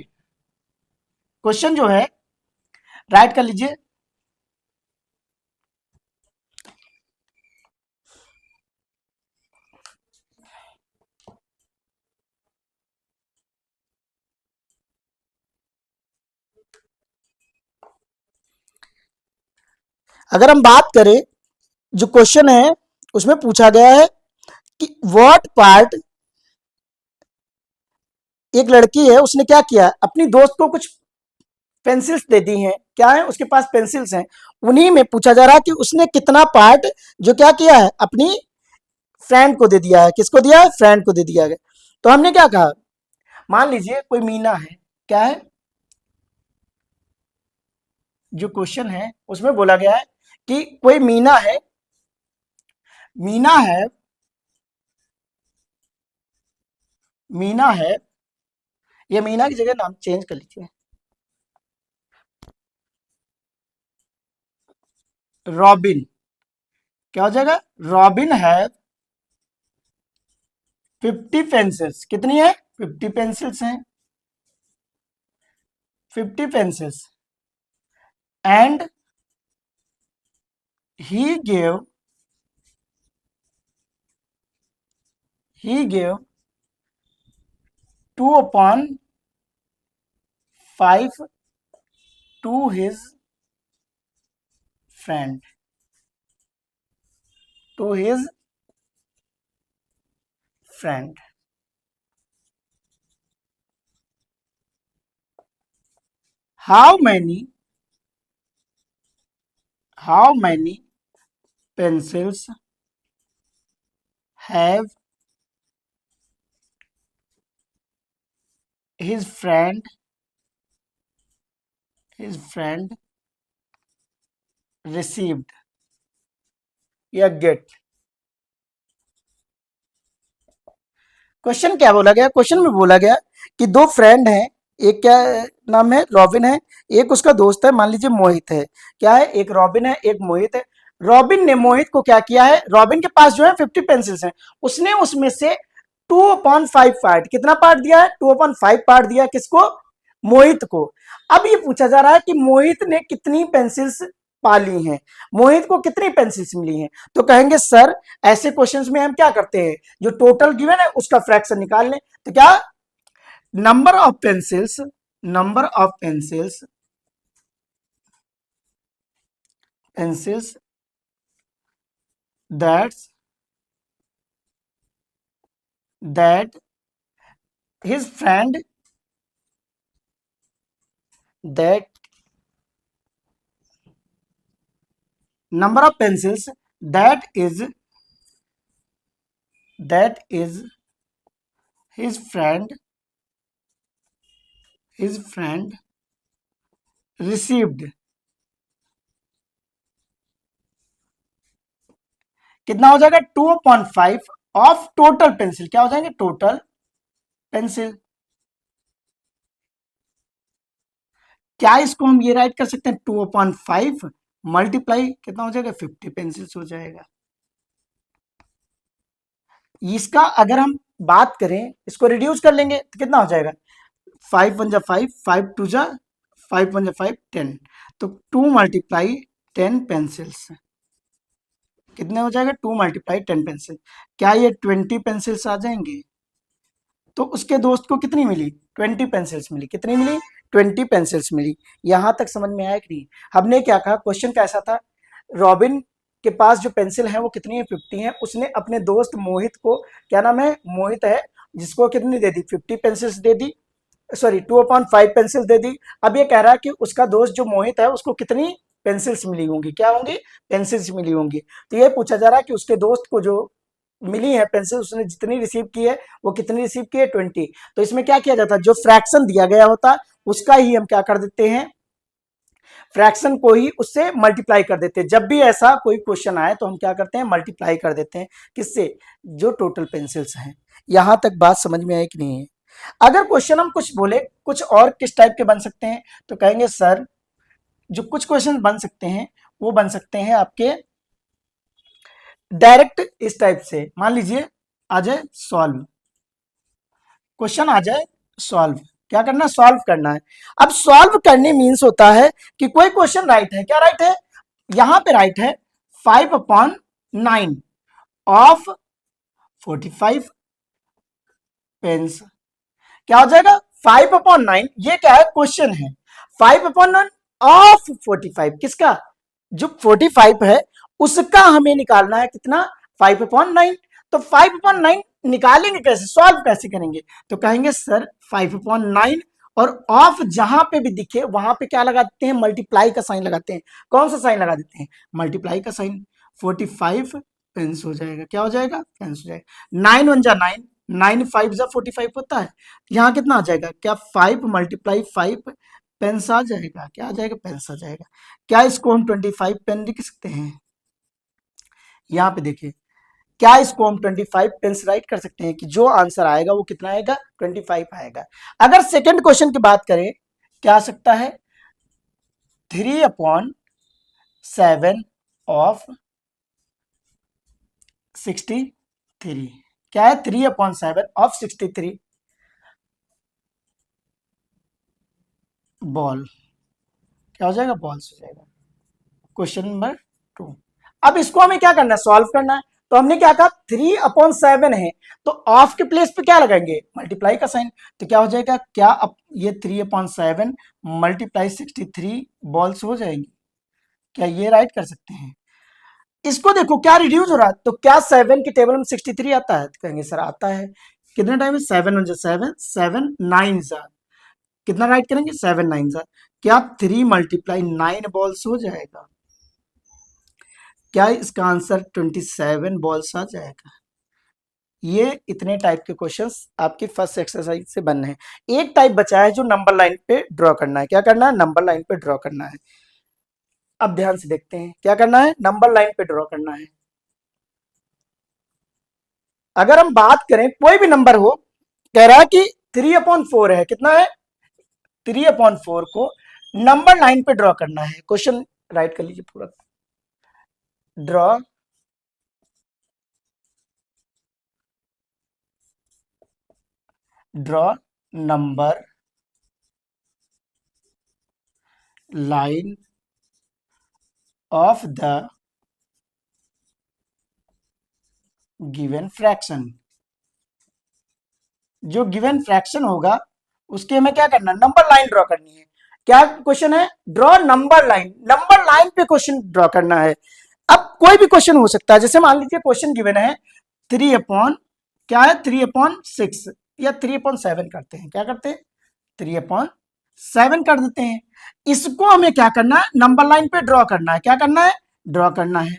क्वेश्चन जो है राइट कर लीजिए। अगर हम बात करें जो क्वेश्चन है उसमें पूछा गया है कि व्हाट पार्ट, एक लड़की है उसने क्या किया अपनी दोस्त को कुछ पेंसिल्स दे दी हैं, क्या है उसके पास पेंसिल्स हैं, उन्हीं में पूछा जा रहा है कि उसने कितना पार्ट जो क्या किया है अपनी फ्रेंड को दे दिया है, किसको दिया है फ्रेंड को दे दिया है। तो हमने क्या कहा, मान लीजिए कोई मीना है, क्या है जो क्वेश्चन है उसमें बोला गया है कि कोई मीना है, मीना है मीना है, ये मीना की जगह नाम चेंज कर लीजिए, रॉबिन, क्या हो जाएगा रॉबिन है 50 पेंसिल्स, कितनी है 50 पेंसिल्स हैं, 50 pencils and he gave he gave 2/5 5 to his friend, to his friend. How many pencils have his friend received या get? क्वेश्चन क्या बोला गया? क्वेश्चन में बोला गया कि दो फ्रेंड हैं, एक क्या नाम है, रॉबिन है, एक उसका दोस्त है, मान लीजिए मोहित है। क्या है? एक रॉबिन है, एक मोहित है। रॉबिन ने मोहित को क्या किया है? रॉबिन के पास जो है 50 पेंसिल्स हैं, उसने उसमें से 2/5 पार्ट, कितना पार्ट दिया है? 2/5 पार्ट दिया। किसको? मोहित को। अब ये पूछा जा रहा है कि मोहित ने कितनी पेंसिल्स पाली हैं, मोहित को कितनी पेंसिल्स मिली हैं। तो कहेंगे सर ऐसे क्वेश्चंस में हम क्या करते हैं, जो टोटल गिवन है उसका फ्रैक्शन निकाल लें। तो क्या? Number of pencils pencils that his friend that number of pencils that is his friend received, कितना हो जाएगा? 2/5 ऑफ टोटल पेंसिल। क्या हो जाएंगे? Total pencil. क्या इसको हम ये राइट कर सकते हैं? 2/5 मल्टीप्लाई कितना हो जाएगा? 50 पेंसिल्स हो जाएगा। इसका अगर हम बात करें, इसको रिड्यूस कर लेंगे तो कितना हो जाएगा? 5 1 जा 5, 5 2 जा 5 1 जा 5, 10। तो 2 मल्टीप्लाई 10 पेंसिल्स कितने हो जाएगा? 2 मल्टीप्लाई 10 पेंसिल। क्या ये 20 पेंसिल्स आ जाएंगे? तो उसके दोस्त को कितनी मिली? 20 पेंसिल्स मिली। कितनी मिली? 20 पेंसिल्स मिली। यहां तक समझ में आया कि नहीं? हमने क्या कहा? क्वेश्चन कैसा था? रॉबिन के पास जो पेंसिल है वो कितनी है? 50 है। उसने अपने दोस्त मोहित को, क्या नाम है? मोहित है, जिसको कितनी दे दी? 50 पेंसिल्स दे दी, सॉरी 2/5 पेंसिल दे दी। अब ये कह रहा है कि उसका दोस्त जो मोहित है उसको कितनी पेंसिल्स मिली होंगी? क्या होंगी? पेंसिल्स मिली होंगी। तो ये पूछा जा रहा है कि उसके दोस्त को जो मिली है पेंसिल, उसने जितनी रिसीव की है वो कितनी रिसीव की है? 20। तो इसमें क्या किया जाता है? जो फ्रैक्शन दिया गया होता उसका ही हम क्या कर देते हैं? फ्रैक्शन को ही उससे मल्टीप्लाई कर देते हैं। जब भी ऐसा कोई क्वेश्चन आए तो हम क्या करते हैं? मल्टीप्लाई कर देते हैं। किससे? जो टोटल पेंसिल्स हैं। यहां तक बात समझ में आई कि नहीं है? अगर क्वेश्चन हम कुछ बोले कुछ और किस टाइप के बन सकते हैं, तो कहेंगे सर जो कुछ क्वेश्चन बन सकते हैं वो बन सकते हैं आपके डायरेक्ट इस टाइप से। मान लीजिए आ जाए सॉल्व, क्वेश्चन आ जाए सॉल्व, क्या करना? सॉल्व करना है। अब सॉल्व करने मीन्स होता है कि कोई क्वेश्चन राइट है। क्या राइट है? यहां पे राइट है 5/9 ऑफ 45 पेंस। क्या हो जाएगा? 5/9, ये क्या है? क्वेश्चन है। 5/9 ऑफ 45, किसका? जो 45 है उसका हमें निकालना है। कितना? 5/9। तो 5/9 निकालेंगे कैसे? सॉल्व कैसे करेंगे? तो कहेंगे सर 5/9 और ऑफ जहां पे भी दिखे वहां पे क्या लगाते हैं? मल्टीप्लाई का साइन लगाते हैं। कौन सा साइन लगा देते हैं? मल्टीप्लाई का साइन। 45 पेंस हो जाएगा। क्या हो जाएगा? पेंस हो जाएगा। 9 1 जा 9, 9 5 जा 45 होता है। यहाँ कितना आ जाएगा? क्या 5 × 5 पेंस आ जाएगा? क्या आ जाएगा? पेंस आ जाएगा। क्या इसको हम 25 पेन लिख सकते हैं? यहाँ पे देखिए, क्या इसको हम 25 पेंस राइट कर सकते हैं कि जो आंसर आएगा वो कितना आएगा? 25 आएगा। अगर सेकंड क्वेश्चन की बात करें, क्या आ सकता है? 3/7 ऑफ 63। क्या है? 3/7 ऑफ 63 बॉल। क्या हो जाएगा? बॉल्स हो जाएगा। Question number 2। अब इसको हमें क्या करना है? सॉल्व करना है। तो हमने क्या कहा 3/7 है, तो ऑफ के प्लेस पे क्या लगाएंगे, मल्टीप्लाई का साइन। तो क्या हो जाएगा, क्या अब ये 3/7 मल्टीप्लाई 63 बॉल्स हो जाएंगी, क्या ये राइट कर सकते हैं। इसको देखो क्या रिड्यूस हो रहा है, तो क्या 7 की टेबल में 63 आता है, तो कहेंगे सर आता है। कितना टाइम है, 7 7 9 कितना राइट करेंगे, 7 9 क्या 3 मल्टीप्लाई 9 बॉल्स हो जाएगा, क्या इसका आंसर 27 बॉल्स आ जाएगा। ये इतने टाइप के क्वेश्चंस आपकी फर्स्ट एक्सरसाइज से बनने हैं। एक टाइप बचा है जो नंबर लाइन पे ड्रॉ करना है, क्या करना है, नंबर लाइन पे ड्रॉ करना है। अब ध्यान से देखते हैं क्या करना है, नंबर लाइन पे ड्रॉ करना है। अगर हम बात करें कोई भी नंबर हो, कह रहा है कि 3/4 है, कितना है 3/4 को नंबर लाइन पे ड्रॉ करना है। क्वेश्चन राइट कर लीजिए पूरा, draw draw number line of the given fraction. जो गिवन फ्रैक्शन होगा उसके हमें क्या करना है, नंबर लाइन ड्रॉ करनी है। क्या क्वेश्चन है, ड्रॉ नंबर लाइन पे क्वेश्चन ड्रॉ करना है। अब कोई भी क्वेश्चन हो सकता है, जैसे मान लीजिए क्वेश्चन गिवन है 3/6 या 3/7 करते हैं, क्या करते हैं 3/7 कर देते हैं। इसको हमें क्या करना है, नंबर लाइन पे ड्रॉ करना है, क्या करना है, ड्रॉ करना है।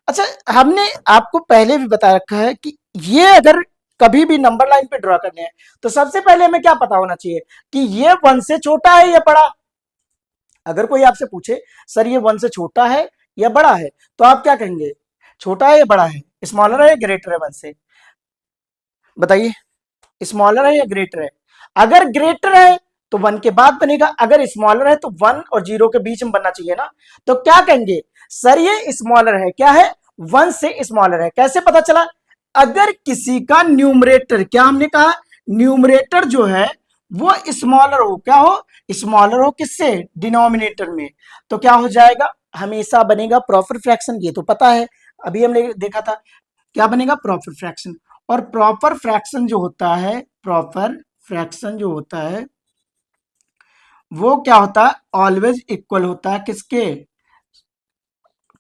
अच्छा, हमने आपको पहले भी बता रखा है कि ये अगर कभी भी नंबर लाइन पे ड्रॉ करने हैं तो सबसे पहले हमें क्या पता होना चाहिए कि ये 1 से छोटा है या बड़ा। अगर कोई आपसे पूछे सर ये 1 से छोटा है या बड़ा है, तो आप क्या कहेंगे, छोटा है या बड़ा है, स्मॉलर है या ग्रेटर है 1 से, बताइए स्मॉलर है या ग्रेटर है। अगर ग्रेटर है तो 1 के बाद बनेगा, अगर स्मॉलर है तो 1 और 0 के बीच में बनना चाहिए ना। तो क्या कहेंगे, सर ये स्मॉलर है, क्या है 1 से स्मॉलर है। कैसे पता चला, अगर किसी का न्यूमरेटर, क्या हमने कहा न्यूमरेटर जो है वो स्मॉलर हो, क्या हो स्मॉलर हो, किससे, डिनोमिनेटर में, तो क्या हो जाएगा, हमेशा बनेगा प्रॉपर फ्रैक्शन। ये तो पता है, अभी हमने देखा था क्या बनेगा, प्रॉपर फ्रैक्शन। और प्रॉपर फ्रैक्शन जो होता है, प्रॉपर फ्रैक्शन जो होता है वो क्या होता है, ऑलवेज इक्वल होता है किसके,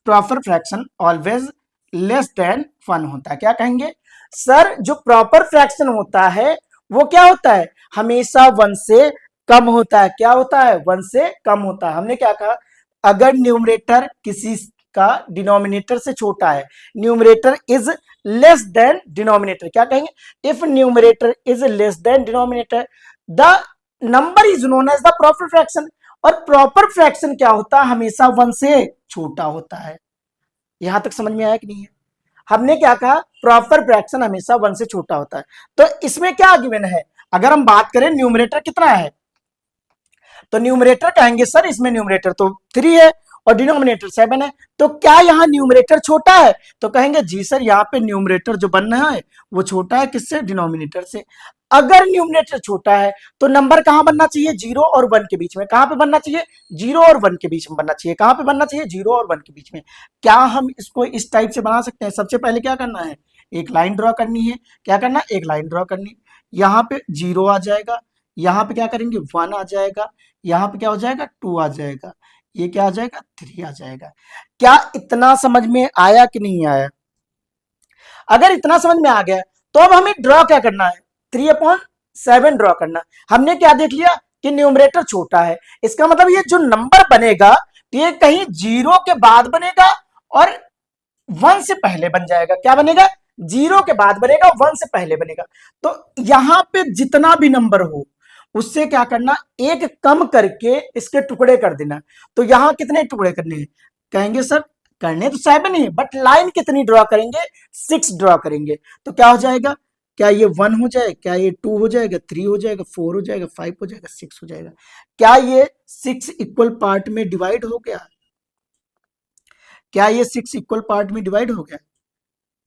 proper fraction always less than 1 होता है। क्या कहेंगे, सर जो प्रॉपर फ्रैक्शन होता है वो क्या होता है, हमेशा 1 से कम होता है। क्या होता है, 1 से कम होता है। हमने क्या कहा, अगर न्यूमरेटर किसी का डिनोमिनेटर से छोटा है, numerator is less than denominator, क्या कहेंगे, if numerator is less than denominator the number is known as the proper fraction. और प्रॉपर फ्रैक्शन क्या होता है, हमेशा 1 से छोटा होता है। यहां तक समझ में आया कि नहीं है, हमने क्या कहा, प्रॉपर फ्रैक्शन हमेशा 1 से छोटा होता है। तो इसमें क्या गिवन है, अगर हम बात करें न्यूमरेटर कितना है, तो न्यूमरेटर कहेंगे सर इसमें न्यूमरेटर तो 3 है और डिनोमिनेटर 7 है, तो क्या यहाँ न्यूमरेटर छोटा है, तो कहेंगे जी सर यहाँ पे न्यूमरेटर जो बन रहा है वो छोटा है किससे, डिनोमिनेटर से। अगर न्यूमरेटर छोटा है तो नंबर कहां बनना चाहिए, 0 और 1 के बीच में। कहां पे बनना चाहिए, 0 और 1 के बीच में बनना चाहिए। कहां पे बनना चाहिए, 0 और 1 के बीच में। क्या हम इसको इस टाइप से बना सकते हैं, सबसे पहले क्या करना है, एक लाइन ड्रॉ करनी है। क्या करना है, एक लाइन ड्रॉ करनी, यहाँ पे 0 आ जाएगा, यहाँ पे क्या करेंगे 1 आ जाएगा, यहाँ पे क्या हो जाएगा 2 आ जाएगा, ये क्या आ जाएगा 3 आ जाएगा। क्या इतना समझ में आया कि नहीं आया, अगर इतना समझ में आ गया तो अब हमें ड्रॉ क्या करना है, 3/7 ड्रॉ करना। हमने क्या देख लिया कि न्यूमरेटर छोटा है, इसका मतलब ये जो नंबर बनेगा ये कहीं 0 के बाद बनेगा और 1 से पहले बन जाएगा। क्या बनेगा, 0 के बाद बनेगा, 1 से पहले बनेगा। तो यहां पे जितना भी नंबर हो उससे क्या करना, एक कम करके इसके टुकड़े कर देना। तो यहां कितने टुकड़े करने हैं, कहेंगे सर करने तो 7 ही, बट लाइन कितनी ड्रॉ करेंगे, 6 ड्रॉ करेंगे। तो क्या हो जाएगा, क्या ये 1 हो जाए, क्या ये 2 हो जाएगा, 3 हो जाएगा, 4 हो जाएगा, 5 हो जाएगा, 6 हो जाएगा। क्या ये 6 इक्वल पार्ट में डिवाइड हो गया, क्या ये 6 इक्वल पार्ट में डिवाइड हो गया।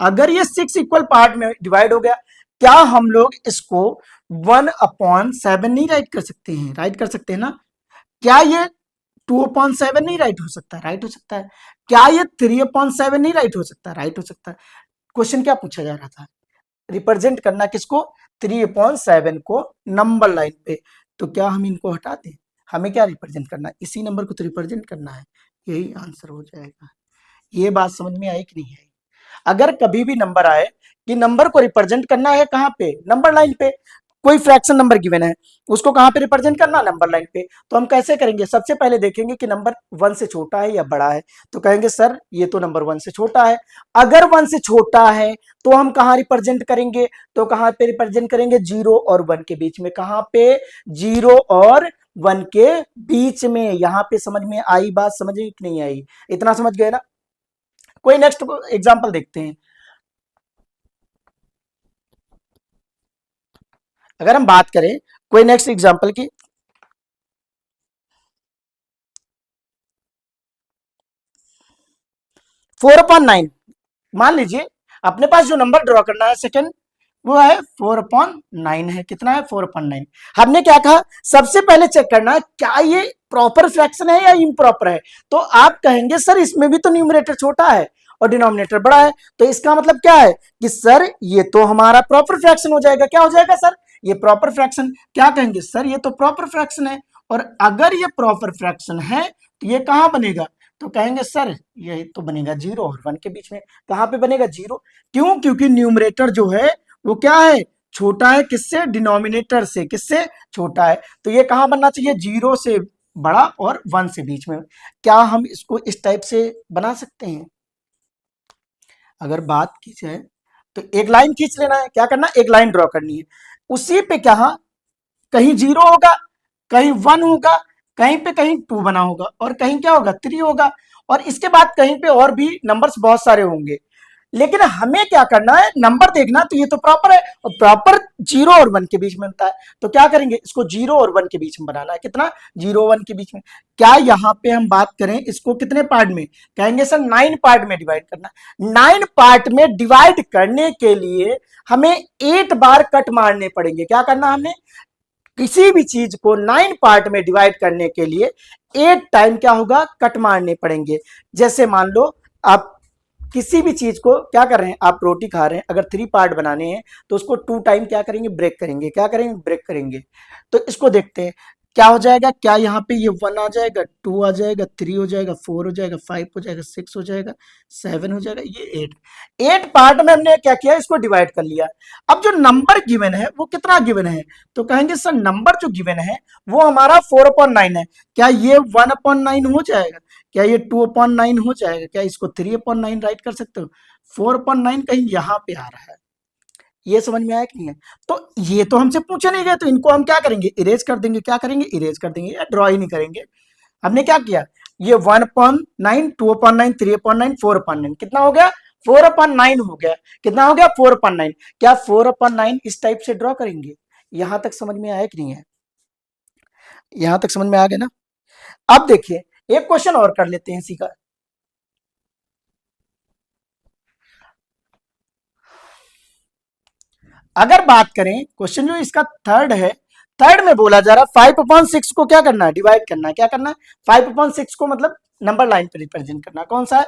अगर ये 6 इक्वल पार्ट में डिवाइड हो गया, क्या हम लोग इसको 1/7 नहीं राइट कर सकते हैं, राइट कर सकते हैं ना। क्या ये 2/7 नहीं राइट हो सकता, राइट हो सकता है। क्या ये 3/7 नहीं राइट हो सकता, राइट हो सकता है। क्वेश्चन क्या पूछा जा रहा था, रिप्रेजेंट करना किसको, 3/7 को नंबर लाइन पे। तो क्या हम इनको हटा दें, हमें क्या रिप्रेजेंट करना है, इसी नंबर को तो रिप्रेजेंट करना है, यही आंसर हो जाएगा। ये बात समझ में आई कि नहीं आई। अगर कभी भी नंबर आए कि नंबर को रिप्रेजेंट करना है कहाँ पे, नंबर लाइन पे, कोई फ्रैक्शन नंबर गिवन है उसको कहाँ पे रिप्रेजेंट करना, नंबर लाइन पे, तो हम कैसे करेंगे, सबसे पहले देखेंगे कि नंबर 1 से छोटा है या बड़ा है, तो कहेंगे सर ये तो नंबर 1 से छोटा है। अगर 1 से छोटा है तो हम कहाँ रिप्रेजेंट करेंगे, तो कहाँ पे रिप्रेजेंट करेंगे, 0 और 1 के बीच में, कहाँ पे, 0 और 1 के बीच में। यहां पे समझ में आई बात, समझ कि नहीं आई, इतना समझ गए ना। कोई नेक्स्ट एग्जांपल देखते हैं। अगर हम बात करें कोई नेक्स्ट एग्जांपल की, 4/9, मान लीजिए अपने पास जो नंबर ड्रॉ करना है सेकंड, वो है 4/9 है, कितना है 4/9। हमने क्या कहा, सबसे पहले चेक करना है क्या ये प्रॉपर फ्रैक्शन है या इम्प्रॉपर है। तो आप कहेंगे सर इसमें भी तो न्यूमरेटर छोटा है और डिनोमिनेटर बड़ा है, तो इसका मतलब क्या है कि सर ये तो हमारा प्रॉपर फ्रैक्शन हो जाएगा। क्या हो जाएगा सर, ये प्रॉपर फ्रैक्शन। क्या कहेंगे सर ये तो प्रॉपर फ्रैक्शन है, और अगर ये प्रॉपर फ्रैक्शन है तो ये कहां बनेगा, तो कहेंगे सर ये तो बनेगा 0 और 1 के बीच में। कहां पे बनेगा, 0, क्यों, क्योंकि न्यूमरेटर जो है वो क्या है, छोटा है, किससे, डिनोमिनेटर से, किससे, छोटा है। तो ये कहां बनना चाहिए, 0 से बड़ा और 1 से बीच में। क्या हम इसको इस टाइप से बना सकते हैं, अगर बात की जाए तो एक लाइन खींच लेना है, क्या करना, एक लाइन ड्रॉ करनी है, उसी पे क्या, कहीं 0 होगा, कहीं 1 होगा, कहीं पे कहीं 2 बना होगा, और कहीं क्या होगा, 3 होगा, और इसके बाद कहीं पे और भी नंबर्स बहुत सारे होंगे। लेकिन हमें क्या करना है, नंबर देखना, तो ये तो प्रॉपर है, और प्रॉपर 0 और 1 के बीच में बनता है। तो क्या करेंगे, इसको 0 और 1 के बीच में बनाना है, कितना, 0 1 के बीच में। क्या यहाँ पे हम बात करें इसको कितने पार्ट में, कहेंगे सर 9 पार्ट में डिवाइड करना। 9 पार्ट में डिवाइड करने के लिए हमें 8 बार कट मारने पड़ेंगे। क्या करना, हमें किसी भी चीज को 9 पार्ट में डिवाइड करने के लिए 8 टाइम क्या होगा, कट मारने पड़ेंगे। जैसे मान लो आप किसी भी चीज को क्या कर रहे हैं, आप रोटी खा रहे हैं, अगर 3 पार्ट बनाने हैं तो उसको 2 टाइम क्या करेंगे, ब्रेक करेंगे। क्या करेंगे, ब्रेक करेंगे। तो इसको देखते हैं क्या हो जाएगा, क्या यहाँ पे ये 1 आ जाएगा, 2 आ जाएगा, 3 हो जाएगा, 4 हो जाएगा, 5 हो जाएगा, 6 हो जाएगा, 7 हो जाएगा, ये 8। 8 पार्ट में हमने क्या किया, इसको डिवाइड कर लिया। अब जो नंबर गिवन है वो कितना गिवन है, तो कहेंगे सर नंबर जो गिवन है वो हमारा 4/9 है। क्या ये 1/9 हो जाएगा, क्या ये 2/9 हो जाएगा, क्या इसको 3/9 राइट कर सकते हो। 4/9 कहीं यहां पे आ रहा है, ये समझ में आया कि नहीं है। तो ये तो हमसे पूछे नहीं गए, तो इनको हम क्या करेंगे, इरेज कर देंगे। क्या करेंगे, इरेज कर देंगे, या ड्रॉ ही नहीं करेंगे। हमने क्या किया, ये 1/9, 2/9, 3/9, 4/9, कितना हो गया, 4/9 हो गया। कितना हो गया, 4/9। क्या 4/9 इस टाइप से ड्रॉ करेंगे। यहां तक समझ में आया कि नहीं है, यहां तक समझ में आ गया ना। अब देखिए एक क्वेश्चन और कर लेते हैं इसी का। अगर बात करें क्वेश्चन जो इसका थर्ड है, थर्ड में बोला जा रहा है 5/6 को क्या करना है, डिवाइड करना है। क्या करना है, 5/6 को मतलब नंबर लाइन पे रिप्रेजेंट करना है। कौन सा है,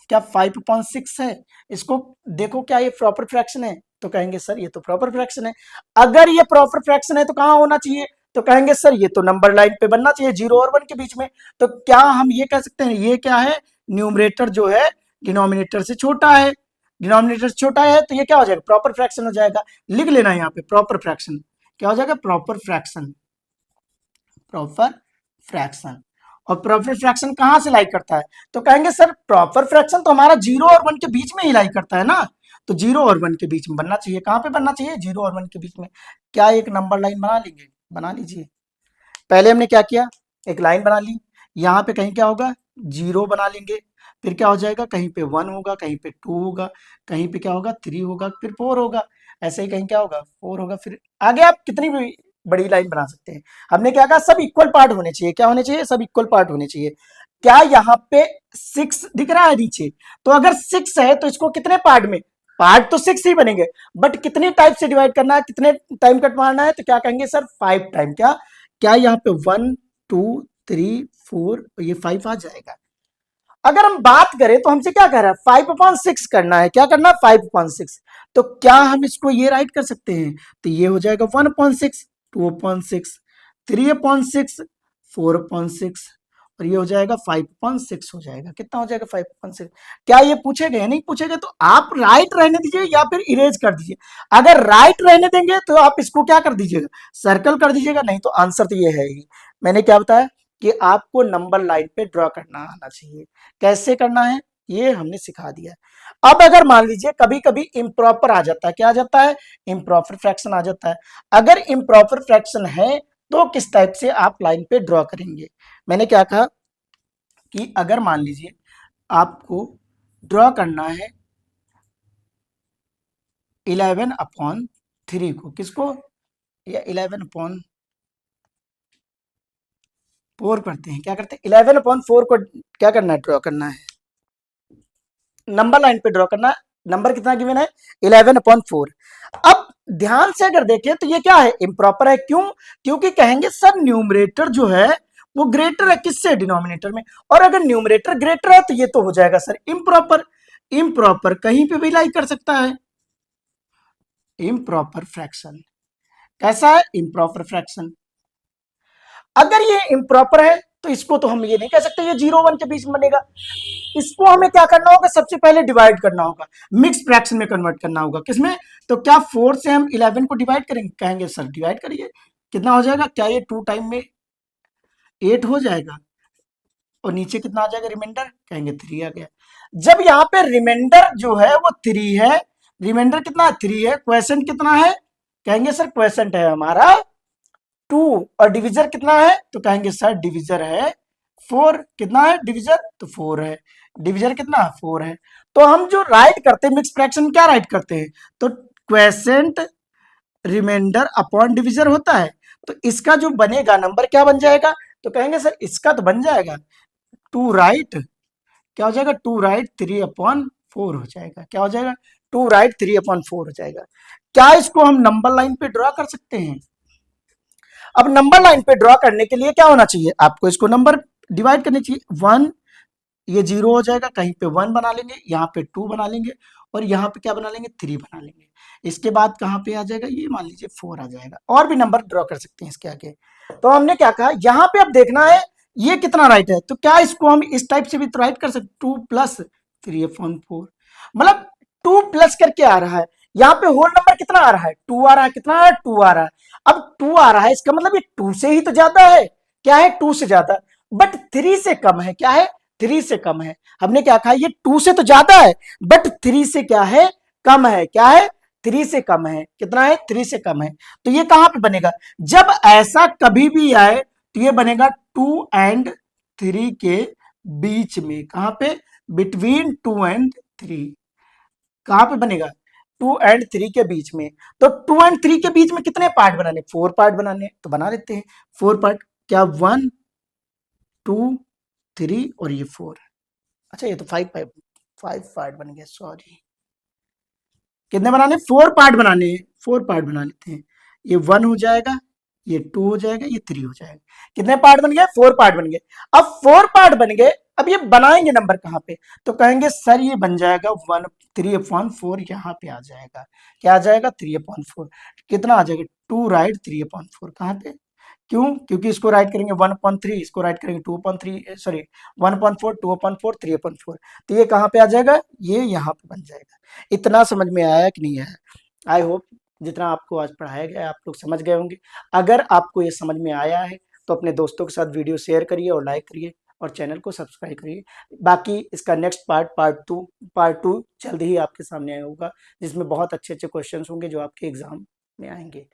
क्या 5/6 है, इसको देखो क्या ये प्रॉपर फ्रैक्शन है, तो कहेंगे सर ये तो प्रॉपर फ्रैक्शन है। अगर ये प्रॉपर फ्रैक्शन है तो कहां होना चाहिए, तो कहेंगे सर ये तो नंबर लाइन पे बनना चाहिए, 0 और 1 के बीच में। तो क्या हम ये कह सकते हैं, ये क्या है, न्यूमरेटर जो है डिनोमिनेटर से छोटा है, डिनोमिनेटर से छोटा है, तो ये क्या हो जाएगा, प्रॉपर फ्रैक्शन हो जाएगा। लिख लेना यहाँ पे प्रॉपर फ्रैक्शन, क्या हो जाएगा, प्रॉपर फ्रैक्शन, प्रॉपर फ्रैक्शन। और प्रॉपर फ्रैक्शन कहां से लाई करता है, तो कहेंगे सर प्रॉपर फ्रैक्शन तो हमारा 0 और 1 के बीच में ही लाई करता है ना, तो 0 और 1 के बीच में बनना चाहिए। कहां पे बनना चाहिए, 0 और 1 के बीच में। क्या एक नंबर लाइन बना लेंगे, बना लीजिए। पहले हमने क्या किया, एक लाइन बना ली, यहाँ पे कहीं क्या होगा, 0 बना लेंगे, फिर क्या हो जाएगा, कहीं पे 1 होगा, कहीं पे 2 होगा, कहीं पे क्या होगा, 3 होगा, फिर 4 होगा, ऐसे ही कहीं क्या होगा, 4 होगा। फिर आगे आप कितनी भी बड़ी लाइन बना सकते हैं। हमने क्या कहा, सब इक्वल पार्ट होने चाहिए। क्या होने चाहिए, सब इक्वल पार्ट होने चाहिए। क्या यहाँ पे 6 दिख रहा है नीचे, तो अगर 6 है तो इसको कितने पार्ट में, पार्ट तो 6 ही बनेंगे, बट कितने टाइप से डिवाइड करना है, कितने टाइम कट मारना है, तो क्या कहेंगे सर 5 टाइम। क्या, क्या यहाँ पे 1 2 3 4, ये 5 आ जाएगा। अगर हम बात करें तो हमसे क्या कह रहा है, 5/6 करना है, क्या करना है, 5/6। तो क्या हम इसको ये राइट कर सकते हैं, तो ये हो जाएगा 1/6, 2/6, 3/6, 4/6, और ये हो जाएगा 5/6 हो जाएगा। कितना हो जाएगा, 5/6। क्या ये पूछेगा, नहीं पूछेगा तो आप राइट रहने दीजिए या फिर इरेज कर दीजिए। अगर राइट रहने देंगे तो आप इसको क्या कर दीजिएगा, सर्कल कर दीजिएगा, नहीं तो आंसर तो ये है ही। मैंने क्या बताया कि आपको नंबर लाइन पे ड्रॉ करना आना चाहिए। कैसे करना है ये हमने सिखा दिया। अब अगर मान लीजिए कभी कभी इम्प्रॉपर आ जाता है, क्या आ जाता है, इम्प्रॉपर फ्रैक्शन आ जाता है। अगर इम्प्रॉपर फ्रैक्शन है तो किस टाइप से आप लाइन पे ड्रॉ करेंगे। मैंने क्या कहा कि अगर मान लीजिए आपको ड्रॉ करना है 11/3 को, किसको, या 11/4 करते हैं, क्या करते हैं, 11/4 को क्या करना है, ड्रॉ करना है, नंबर लाइन पे ड्रॉ करना। नंबर कितना गिवन है, 11/4। अब ध्यान से अगर देखें तो ये क्या है, इम्प्रॉपर है। क्यों, क्योंकि कहेंगे सर न्यूमरेटर जो है वो ग्रेटर है किससे, डिनोमिनेटर में, और अगर न्यूमरेटर ग्रेटर है तो ये तो हो जाएगा सर इम्प्रॉपर। इम्प्रॉपर कहीं पे भी लाई कर सकता है, इम्प्रॉपर फ्रैक्शन कैसा है, इम्प्रॉपर फ्रैक्शन। अगर ये इम्प्रॉपर है तो इसको तो हम ये नहीं कह सकते ये 0 1 के बीच में बनेगा। इसको हमें क्या करना होगा, सबसे पहले डिवाइड करना होगा, मिक्स फ्रैक्शन में कन्वर्ट करना होगा, किसमें, तो क्या 4 से हम 11 को डिवाइड करेंगे, कहेंगे सर डिवाइड करिए, कितना हो जाएगा, क्या ये 2 टाइम में 8 हो जाएगा, और नीचे कितना आ जाएगा रिमाइंडर, कहेंगे 3 आ गया। जब यहाँ पे रिमाइंडर जो है वो 3 है, रिमाइंडर कितना है, 3 है, क्वेश्चन कितना है, कहेंगे सर क्वेश्चन है हमारा 2, और डिविजर कितना है, तो कहेंगे सर डिविजर है 4। कितना है डिविजर, तो 4 है, डिविजर कितना 4 है। तो हम जो राइट करते हैं मिक्स फ्रैक्शन, क्या राइट करते हैं, तो क्वेसेंट रिमाइंडर अपॉन डिविजर होता है। तो इसका जो बनेगा नंबर क्या बन जाएगा, तो कहेंगे सर इसका तो बन जाएगा 2 राइट, क्या हो जाएगा 2 राइट 3/4 हो जाएगा, क्या हो जाएगा 2 राइट 3/4 हो जाएगा। क्या इसको हम नंबर लाइन पे ड्रॉ कर सकते हैं। अब नंबर लाइन पे ड्रॉ करने के लिए क्या होना चाहिए, आपको इसको नंबर डिवाइड करनी चाहिए। 1, ये 0 हो जाएगा, कहीं पे 1 बना लेंगे, यहाँ पे 2 बना लेंगे, और यहाँ पे क्या बना लेंगे, 3 बना लेंगे। इसके बाद कहाँ पे आ जाएगा, ये मान लीजिए 4 आ जाएगा। और भी नंबर ड्रॉ कर सकते हैं इसके आगे। तो हमने क्या कहा, यहाँ पे अब देखना है ये कितना राइट है, तो क्या इसको हम इस टाइप से भी तो राइट कर सकते, 2+3/4, मतलब 2 प्लस करके आ रहा है। यहाँ पे होल नंबर कितना आ रहा है, 2 आ रहा है, कितना आ रहा है, 2 आ रहा है। अब 2 आ रहा है इसका मतलब ये 2 से ही तो ज्यादा है, क्या है, 2 से ज्यादा, बट 3 से कम है, क्या है, 3 से कम है। हमने क्या कहा, ये 2 से तो ज्यादा है बट 3 से क्या है, कम है, क्या है, 3 से कम है, कितना है, 3 से कम है। तो ये कहां पे बनेगा, जब ऐसा कभी भी आए तो ये बनेगा 2 एंड 3 के बीच में, कहां पे, बिटवीन 2 एंड 3, कहां पे बनेगा, 2 एंड 3 के बीच में। तो 2 एंड 3 के बीच में कितने पार्ट बनाने, 4 पार्ट बनाने, तो बना देते हैं 4 पार्ट, क्या 1 2 3 और ये 4। अच्छा ये तो 5 पार्ट बन गया, सॉरी, कितने बनाने, 4 पार्ट बनाने हैं, 4 पार्ट बना लेते हैं। ये 1 हो जाएगा, ये 2 हो जाएगा, ये 3 हो जाएगा। कितने पार्ट बन गए, 4 पार्ट बन गए। अब 4 पार्ट बन गए, अब ये बनाएंगे नंबर कहां पे, तो कहेंगे सर ये बन जाएगा 3/4, यहाँ पे आ जाएगा, क्या आ जाएगा 3/4, कितना आ जाएगा 2 राइट 3/4, कहां पे, क्यों, क्योंकि इसको राइट करेंगे 1/3, इसको राइट करेंगे 2/3, सॉरी 1/4, 2/4, 3/4, तो ये कहाँ पे आ जाएगा, ये यहाँ पे बन जाएगा। इतना समझ में आया कि नहीं आया, आई होप जितना आपको आज पढ़ाया गया आप लोग समझ गए होंगे। अगर आपको ये समझ में आया है तो अपने दोस्तों के साथ वीडियो शेयर करिए और लाइक करिए और चैनल को सब्सक्राइब करिए। बाकी इसका नेक्स्ट पार्ट 2 जल्द ही आपके सामने होगा, जिसमें बहुत अच्छे अच्छे क्वेश्चंस होंगे जो आपके एग्जाम में आएंगे।